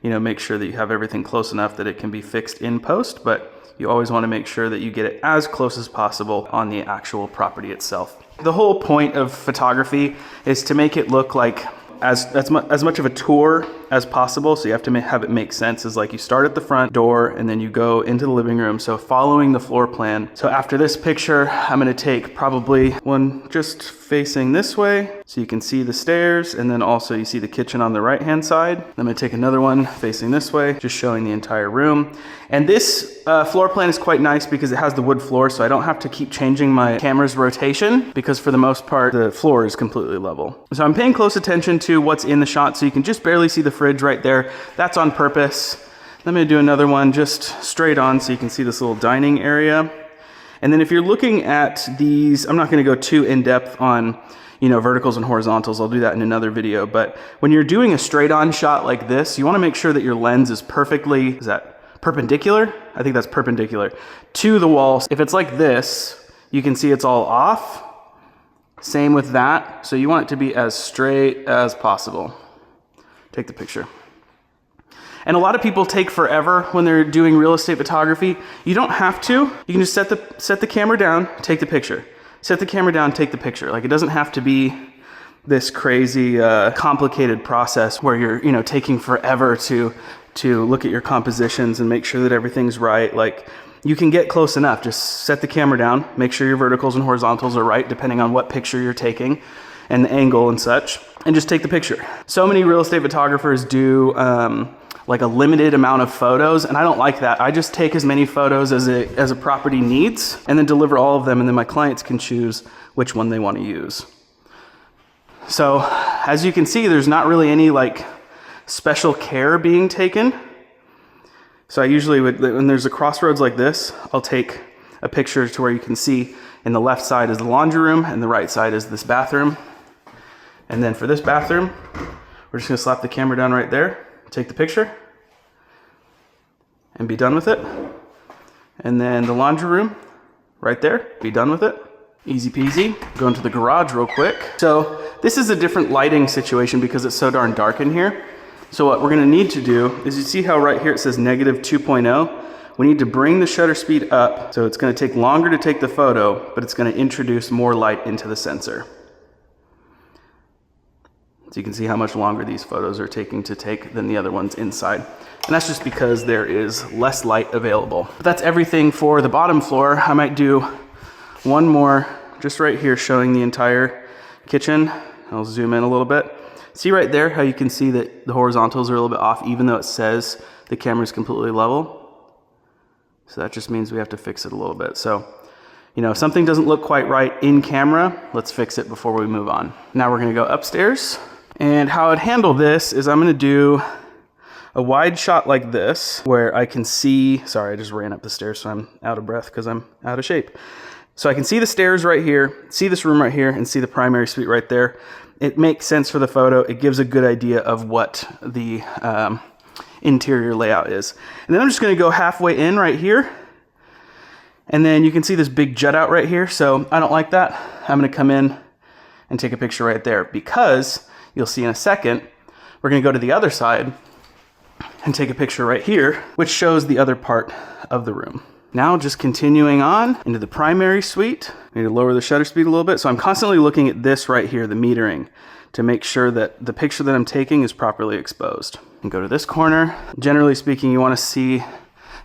make sure that you have everything close enough that it can be fixed in post, but you always want to make sure that you get it as close as possible on the actual property itself. The whole point of photography is to make it look like as much of a tour as possible. So you have to have it make sense. Is like you start at the front door and then you go into the living room. So following the floor plan. So after this picture, I'm gonna take probably one just facing this way. So you can see the stairs, and then also you see the kitchen on the right-hand side. I'm gonna take another one facing this way, just showing the entire room. And this floor plan is quite nice because it has the wood floor, so I don't have to keep changing my camera's rotation, because for the most part, the floor is completely level. So I'm paying close attention to what's in the shot, so you can just barely see the fridge right there. That's on purpose. I'm gonna do another one just straight on so you can see this little dining area. And then if you're looking at these, I'm not gonna go too in depth on verticals and horizontals. I'll do that in another video. But when you're doing a straight on shot like this, you wanna make sure that your lens is perfectly, is that perpendicular? I think that's perpendicular to the wall. If it's like this, you can see it's all off. Same with that. So you want it to be as straight as possible. Take the picture. And a lot of people take forever when they're doing real estate photography. You don't have to. You can just set the camera down, take the picture. set the camera down, take the picture. Like, it doesn't have to be this crazy, complicated process where you're, you know, taking forever to look at your compositions and make sure that everything's right. Like, you can get close enough. Just set the camera down, make sure your verticals and horizontals are right, depending on what picture you're taking and the angle and such, and just take the picture. So many real estate photographers do like a limited amount of photos, and I don't like that. I just take as many photos as a property needs and then deliver all of them, and then my clients can choose which one they want to use. So as you can see, there's not really any like special care being taken. So I usually would, when there's a crossroads like this, I'll take a picture to where you can see in the left side is the laundry room and the right side is this bathroom. And then for this bathroom, we're just gonna slap the camera down right there, take the picture, and be done with it. And then the laundry room, right there, be done with it. Easy peasy. Go into the garage real quick. So this is a different lighting situation because it's so darn dark in here. So what we're gonna need to do is, you see how right here it says -2.0? We need to bring the shutter speed up. So it's gonna take longer to take the photo, but it's gonna introduce more light into the sensor. So you can see how much longer these photos are taking to take than the other ones inside. And that's just because there is less light available. But that's everything for the bottom floor. I might do one more just right here showing the entire kitchen. I'll zoom in a little bit. See right there how you can see that the horizontals are a little bit off even though it says the camera is completely level. So that just means we have to fix it a little bit. So, you know, if something doesn't look quite right in camera, let's fix it before we move on. Now we're gonna go upstairs. And how I'd handle this is I'm gonna do a wide shot like this where I can see, sorry, I just ran up the stairs so I'm out of breath because I'm out of shape. So I can see the stairs right here, see this room right here, and see the primary suite right there. It makes sense for the photo. It gives a good idea of what the interior layout is. And then I'm just gonna go halfway in right here. And then you can see this big jut out right here. So I don't like that. I'm gonna come in and take a picture right there because you'll see in a second, we're gonna go to the other side and take a picture right here, which shows the other part of the room. Now just continuing on into the primary suite. I need to lower the shutter speed a little bit. So I'm constantly looking at this right here, the metering, to make sure that the picture that I'm taking is properly exposed. And go to this corner. Generally speaking, you wanna see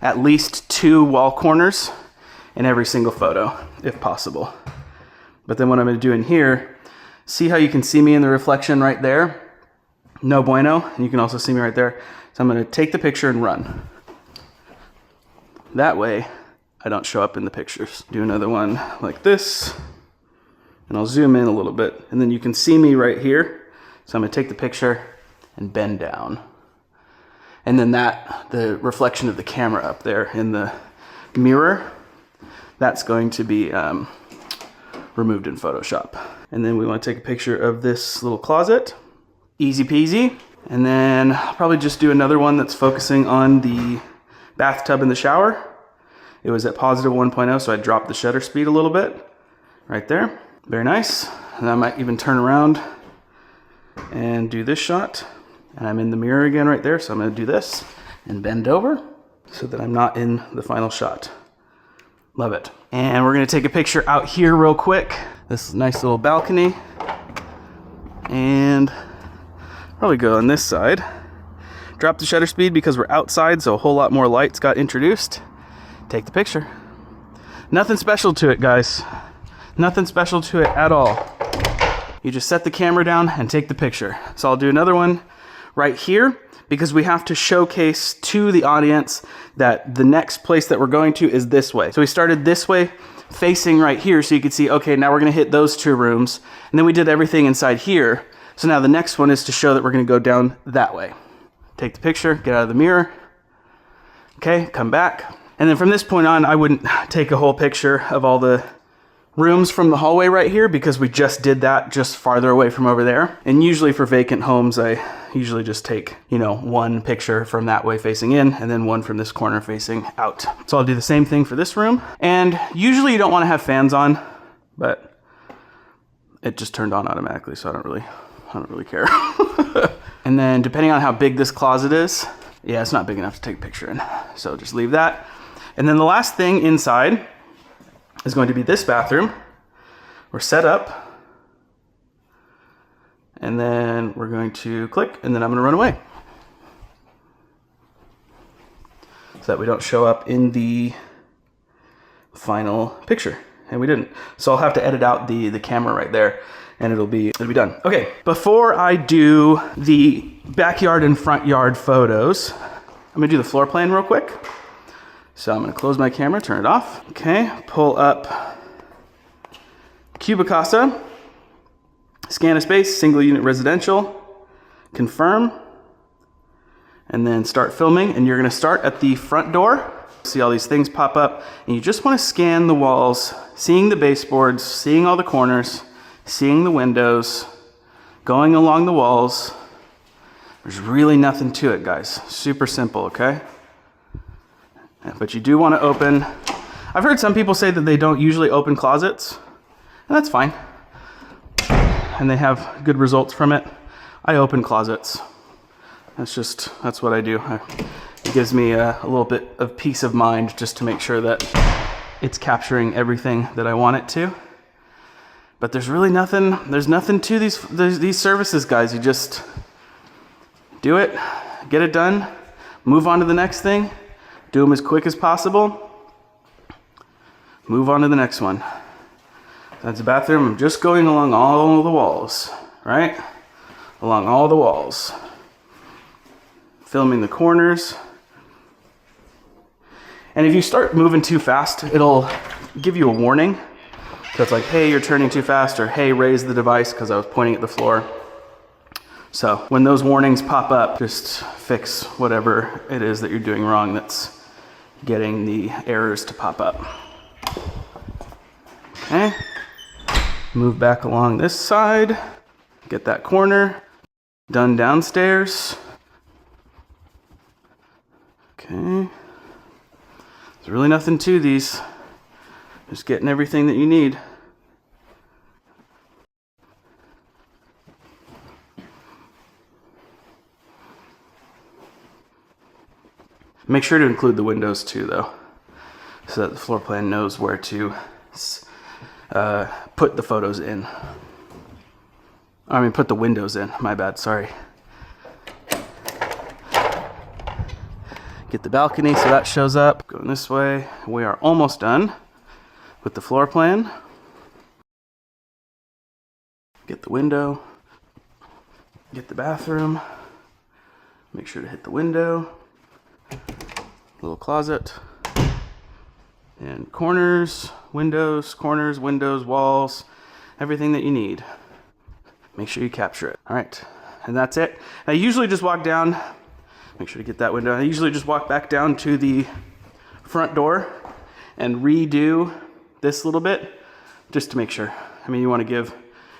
at least 2 wall corners in every single photo, if possible. But then what I'm gonna do in here, see how you can see me in the reflection right there? No bueno, and you can also see me right there. So I'm gonna take the picture and run. That way, I don't show up in the pictures. Do another one like this, and I'll zoom in a little bit, and then you can see me right here. So I'm gonna take the picture and bend down. And then the reflection of the camera up there in the mirror, that's going to be removed in Photoshop. And then we wanna take a picture of this little closet. Easy peasy. And then I'll probably just do another one that's focusing on the bathtub and the shower. It was at +1.0, so I dropped the shutter speed a little bit right there. Very nice. And I might even turn around and do this shot. And I'm in the mirror again right there, so I'm gonna do this and bend over so that I'm not in the final shot. Love it. And we're gonna take a picture out here real quick. This nice little balcony. And probably go on this side. Drop the shutter speed because we're outside, so a whole lot more lights got introduced. Take the picture. Nothing special to it, guys. Nothing special to it at all. You just set the camera down and take the picture. So I'll do another one right here because we have to showcase to the audience that the next place that we're going to is this way. So we started this way, facing right here, so you can see, okay, now we're gonna hit those 2 rooms, and then we did everything inside here. So now the next one is to show that we're gonna go down that way. Take the picture, get out of the mirror. Okay, come back. And then from this point on, I wouldn't take a whole picture of all the rooms from the hallway right here because we just did that just farther away from over there. And usually for vacant homes, I usually just take, you know, 1 picture from that way facing in and then 1 from this corner facing out. So I'll do the same thing for this room. And usually you don't want to have fans on, but it just turned on automatically, so I don't really care. And then depending on how big this closet is, yeah, it's not big enough to take a picture in. So just leave that. And then the last thing inside is going to be this bathroom. we're set up. And then we're going to click, and then I'm going to run away. So that we don't show up in the final picture. And we didn't. So I'll have to edit out the camera right there, and it'll be done. Okay, before I do the backyard and front yard photos, I'm gonna do the floor plan real quick. So I'm gonna close my camera, turn it off. Okay, pull up Cubicasa, scan a space, single unit residential, confirm, and then start filming. And you're gonna start at the front door. See all these things pop up, and you just want to scan the walls, seeing the baseboards, seeing all the corners, seeing the windows, going along the walls. There's really nothing to it, guys. Super simple, okay? But you do want to open. I've heard some people say that they don't usually open closets, and that's fine. And they have good results from it. I open closets. That's what I do. It gives me a little bit of peace of mind just to make sure that it's capturing everything that I want it to. But there's really nothing, there's nothing to these services, guys. You just do it, get it done, move on to the next thing, do them as quick as possible, move on to the next one. That's the bathroom. I'm just going along all the walls, right? Along all the walls. Filming the corners. And if you start moving too fast, it'll give you a warning. So it's like, hey, you're turning too fast, or hey, raise the device, because I was pointing at the floor. So when those warnings pop up, just fix whatever it is that you're doing wrong that's getting the errors to pop up. Okay. Move back along this side. Get that corner. Done downstairs. Okay. There's really nothing to these. Just getting everything that you need. Make sure to include the windows too, though, so that the floor plan knows where to put the photos in. I mean, put the windows in. My bad, sorry. Get the balcony so that shows up. Going this way. We are almost done with the floor plan. Get the window. Get the bathroom. Make sure to hit the window. Little closet. And corners, windows, walls, everything that you need. Make sure you capture it. All right, and that's it. I usually just walk down. Make sure to get that window. I usually just walk back down to the front door and redo this little bit just to make sure. I mean, you want to give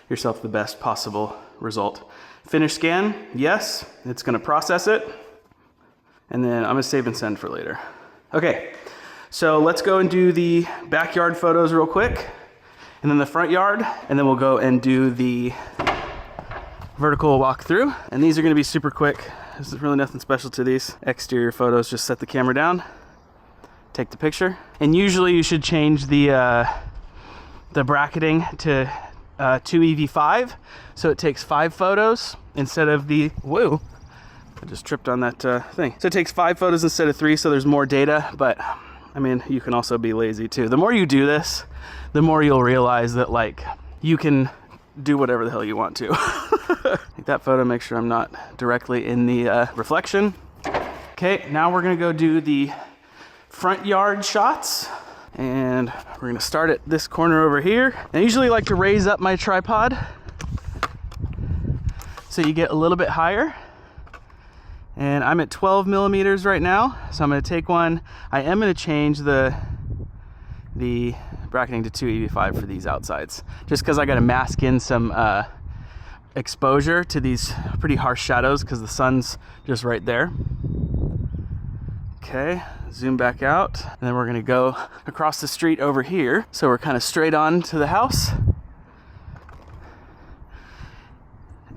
yourself the best possible result. Finish scan, yes, it's going to process it. And then I'm going to save and send for later. Okay, so let's go and do the backyard photos real quick, and then the front yard, and then we'll go and do the vertical walkthrough. And these are going to be super quick. There's really nothing special to these. Exterior photos, just set the camera down, take the picture. And usually you should change the bracketing to 2EV5, so it takes 5 photos instead of the, whoa, I just tripped on that thing. So it takes 5 photos instead of 3, so there's more data, but I mean, you can also be lazy too. The more you do this, the more you'll realize that like you can do whatever the hell you want to. Take that photo, make sure I'm not directly in the reflection. Okay, now we're gonna go do the front yard shots. And we're gonna start at this corner over here. I usually like to raise up my tripod so you get a little bit higher. And I'm at 12 millimeters right now, so I'm gonna take one. I am gonna change the bracketing to 2EV5 for these outsides, just because I gotta mask in some exposure to these pretty harsh shadows because the sun's just right there. Okay, zoom back out, and then we're gonna go across the street over here. So we're kind of straight on to the house.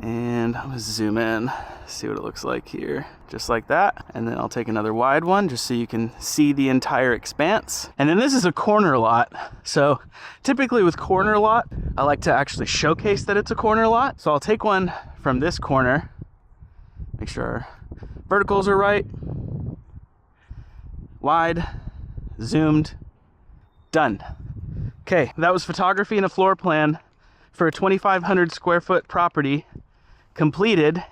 And I'm gonna zoom in, see what it looks like here. Just like that. And then I'll take another wide one just so you can see the entire expanse. And then this is a corner lot. So typically with corner lot, I like to actually showcase that it's a corner lot. So I'll take one from this corner, make sure our verticals are right, wide, zoomed, done. Okay, that was photography and a floor plan for a 2,500 square foot property completed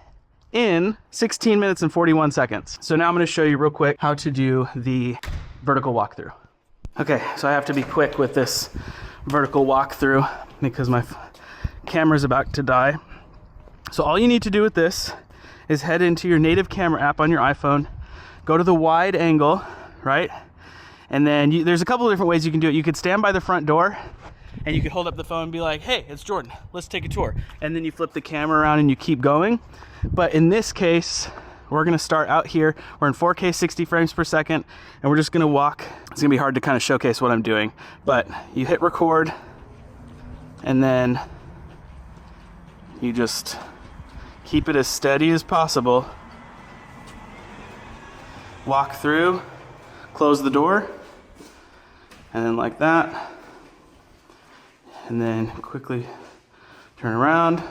in 16 minutes and 41 seconds. So now I'm gonna show you real quick how to do the vertical walkthrough. Okay, so I have to be quick with this vertical walkthrough because my camera's about to die. So all you need to do with this is head into your native camera app on your iPhone, go to the wide angle, right? And then there's a couple of different ways you can do it. You could stand by the front door and you could hold up the phone and be like, hey, it's Jordan, let's take a tour. And then you flip the camera around and you keep going. But in this case, we're gonna start out here. We're in 4K 60 frames per second, and we're just gonna walk. It's gonna be hard to kind of showcase what I'm doing, but you hit record, and then you just keep it as steady as possible. Walk through, close the door, and then like that. And then quickly turn around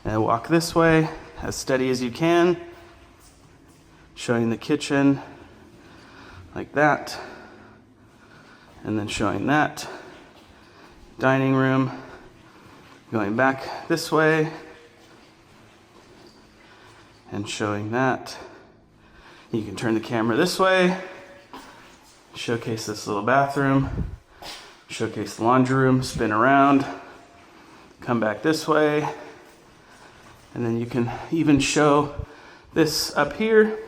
and walk this way as steady as you can, showing the kitchen like that, and then showing that dining room, going back this way and showing that. You can turn the camera this way, showcase this little bathroom, showcase the laundry room, spin around, come back this way, and then you can even show this up here,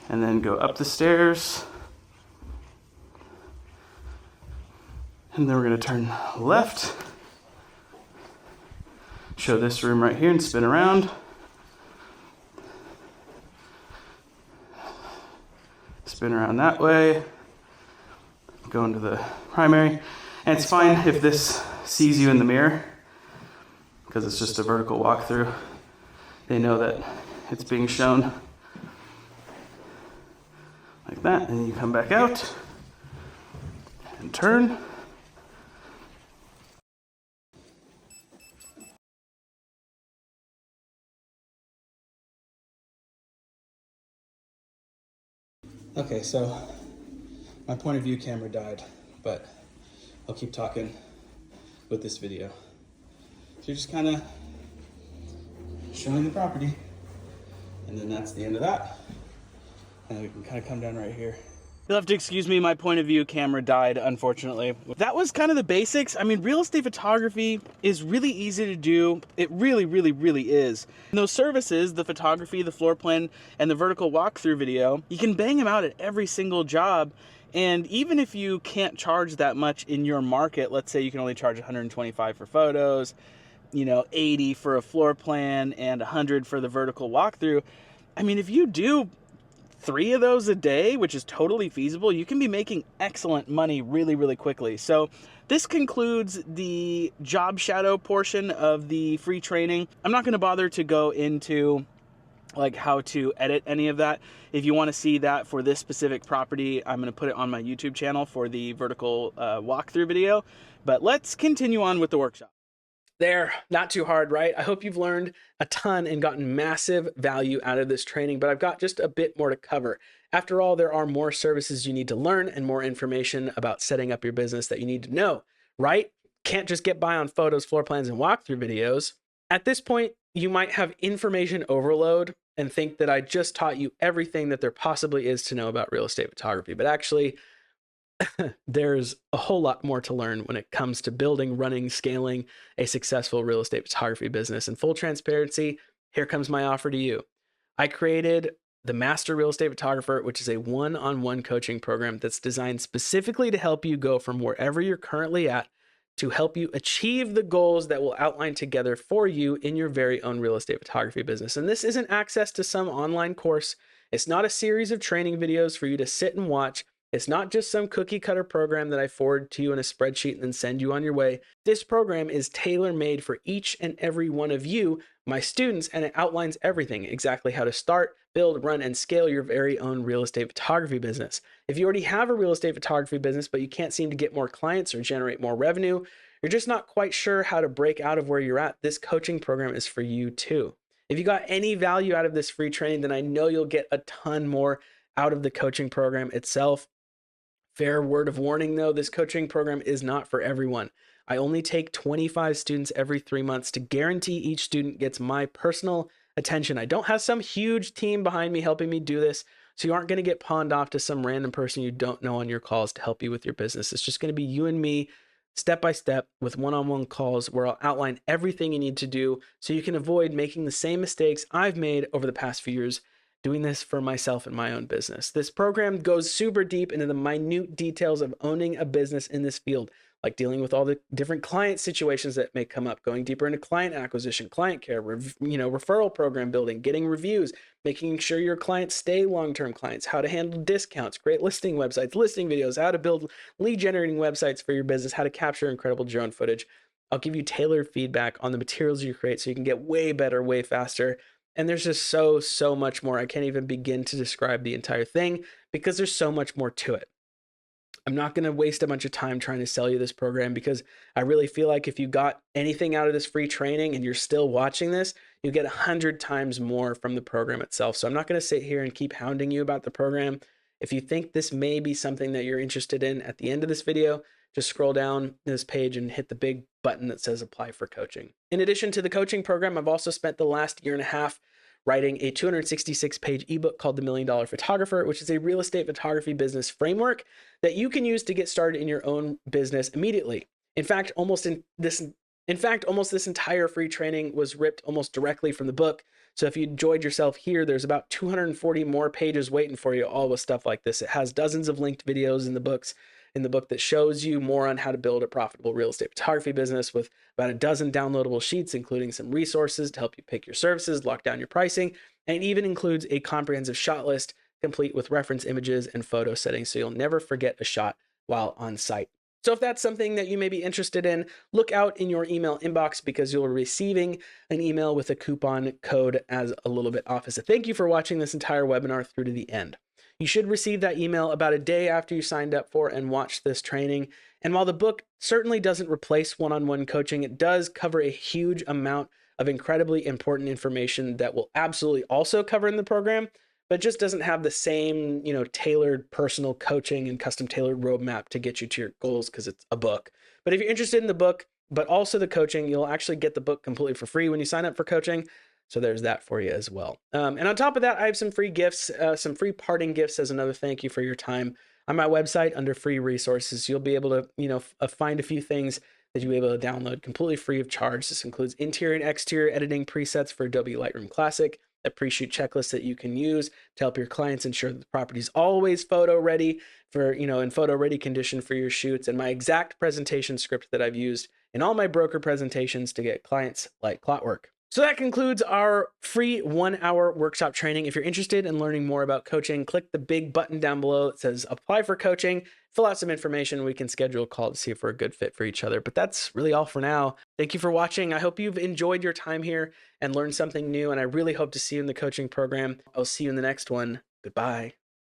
and then go up the stairs, and then we're gonna turn left, show this room right here and spin around, spin around that way, go into the primary. And it's fine if this sees you in the mirror because it's just a vertical walkthrough. They know that it's being shown like that, and then you come back out and turn. Okay, so my point of view camera died, but I'll keep talking with this video. So you're just kind of showing the property, and then that's the end of that. And we can kind of come down right here. You'll have to excuse me, my point of view camera died, unfortunately. That was kind of the basics. I mean, real estate photography is really easy to do. It really, really, really is. And those services, the photography, the floor plan, and the vertical walkthrough video, you can bang them out at every single job. And even if you can't charge that much in your market, let's say you can only charge 125 for photos, 80 for a floor plan, and 100 for the vertical walkthrough. I mean, if you do 3 of those a day, which is totally feasible, you can be making excellent money really, really quickly. So this concludes the job shadow portion of the free training. I'm not going to bother to go into like how to edit any of that. If you want to see that for this specific property, I'm going to put it on my YouTube channel for the vertical walkthrough video. But let's continue on with the workshop. There, not too hard, right? I hope you've learned a ton and gotten massive value out of this training, but I've got just a bit more to cover. After all, there are more services you need to learn and more information about setting up your business that you need to know, right? Can't just get by on photos, floor plans, and walkthrough videos. At this point, you might have information overload and think that I just taught you everything that there possibly is to know about real estate photography, but actually, there's a whole lot more to learn when it comes to building, running, scaling a successful real estate photography business. And full transparency, here comes my offer to you. I created the Master Real Estate Photographer, which is a one-on-one coaching program that's designed specifically to help you go from wherever you're currently at to help you achieve the goals that we'll outline together for you in your very own real estate photography business. And this isn't access to some online course. It's not a series of training videos for you to sit and watch. It's not just some cookie cutter program that I forward to you in a spreadsheet and then send you on your way. This program is tailor made for each and every one of you, my students, and it outlines everything, exactly how to start, build, run, and scale your very own real estate photography business. If you already have a real estate photography business, but you can't seem to get more clients or generate more revenue, you're just not quite sure how to break out of where you're at, this coaching program is for you too. If you got any value out of this free training, then I know you'll get a ton more out of the coaching program itself. Fair word of warning though, this coaching program is not for everyone. I only take 25 students every 3 months to guarantee each student gets my personal attention. I don't have some huge team behind me helping me do this, so you aren't going to get pawned off to some random person you don't know on your calls to help you with your business. It's just going to be you and me step by step with one-on-one calls where I'll outline everything you need to do so you can avoid making the same mistakes I've made over the past few years doing this for myself and my own business. This program goes super deep into the minute details of owning a business in this field, like dealing with all the different client situations that may come up, going deeper into client acquisition, client care, referral program building, getting reviews, making sure your clients stay long-term clients, how to handle discounts, great listing websites, listing videos, how to build lead generating websites for your business, how to capture incredible drone footage. I'll give you tailored feedback on the materials you create so you can get way better, way faster. And there's just so much more. I can't even begin to describe the entire thing because there's so much more to it. I'm not going to waste a bunch of time trying to sell you this program because I really feel like if you got anything out of this free training and you're still watching this, you get 100 times more from the program itself. So I'm not going to sit here and keep hounding you about the program. If you think this may be something that you're interested in at the end of this video, just scroll down this page and hit the big button that says apply for coaching. In addition to the coaching program, I've also spent the last year and a half writing a 266-page ebook called The $1 Million Photographer, which is a real estate photography business framework that you can use to get started in your own business immediately. In fact, almost this entire free training was ripped almost directly from the book. So if you enjoyed yourself here, there's about 240 more pages waiting for you, all with stuff like this. It has dozens of linked videos in the book that shows you more on how to build a profitable real estate photography business with about a dozen downloadable sheets, including some resources to help you pick your services, lock down your pricing, and it even includes a comprehensive shot list complete with reference images and photo settings so you'll never forget a shot while on site. So if that's something that you may be interested in, look out in your email inbox because you'll be receiving an email with a coupon code as a little bit off as a thank you for watching this entire webinar through to the end. You should receive that email about a day after you signed up for and watched this training. And while the book certainly doesn't replace one-on-one coaching, it does cover a huge amount of incredibly important information that will absolutely also cover in the program, but just doesn't have the same, tailored personal coaching and custom tailored roadmap to get you to your goals because it's a book. But if you're interested in the book, but also the coaching, you'll actually get the book completely for free when you sign up for coaching. So there's that for you as well. And on top of that, I have some free gifts, some free parting gifts as another thank you for your time. On my website under free resources, you'll be able to, find a few things that you'll be able to download completely free of charge. This includes interior and exterior editing presets for Adobe Lightroom Classic, a pre-shoot checklist that you can use to help your clients ensure that the property is always photo ready for, in photo ready condition for your shoots, and my exact presentation script that I've used in all my broker presentations to get clients like clockwork. So that concludes our free 1-hour workshop training. If you're interested in learning more about coaching, click the big button down below that says apply for coaching, fill out some information. We can schedule a call to see if we're a good fit for each other. But that's really all for now. Thank you for watching. I hope you've enjoyed your time here and learned something new. And I really hope to see you in the coaching program. I'll see you in the next one. Goodbye.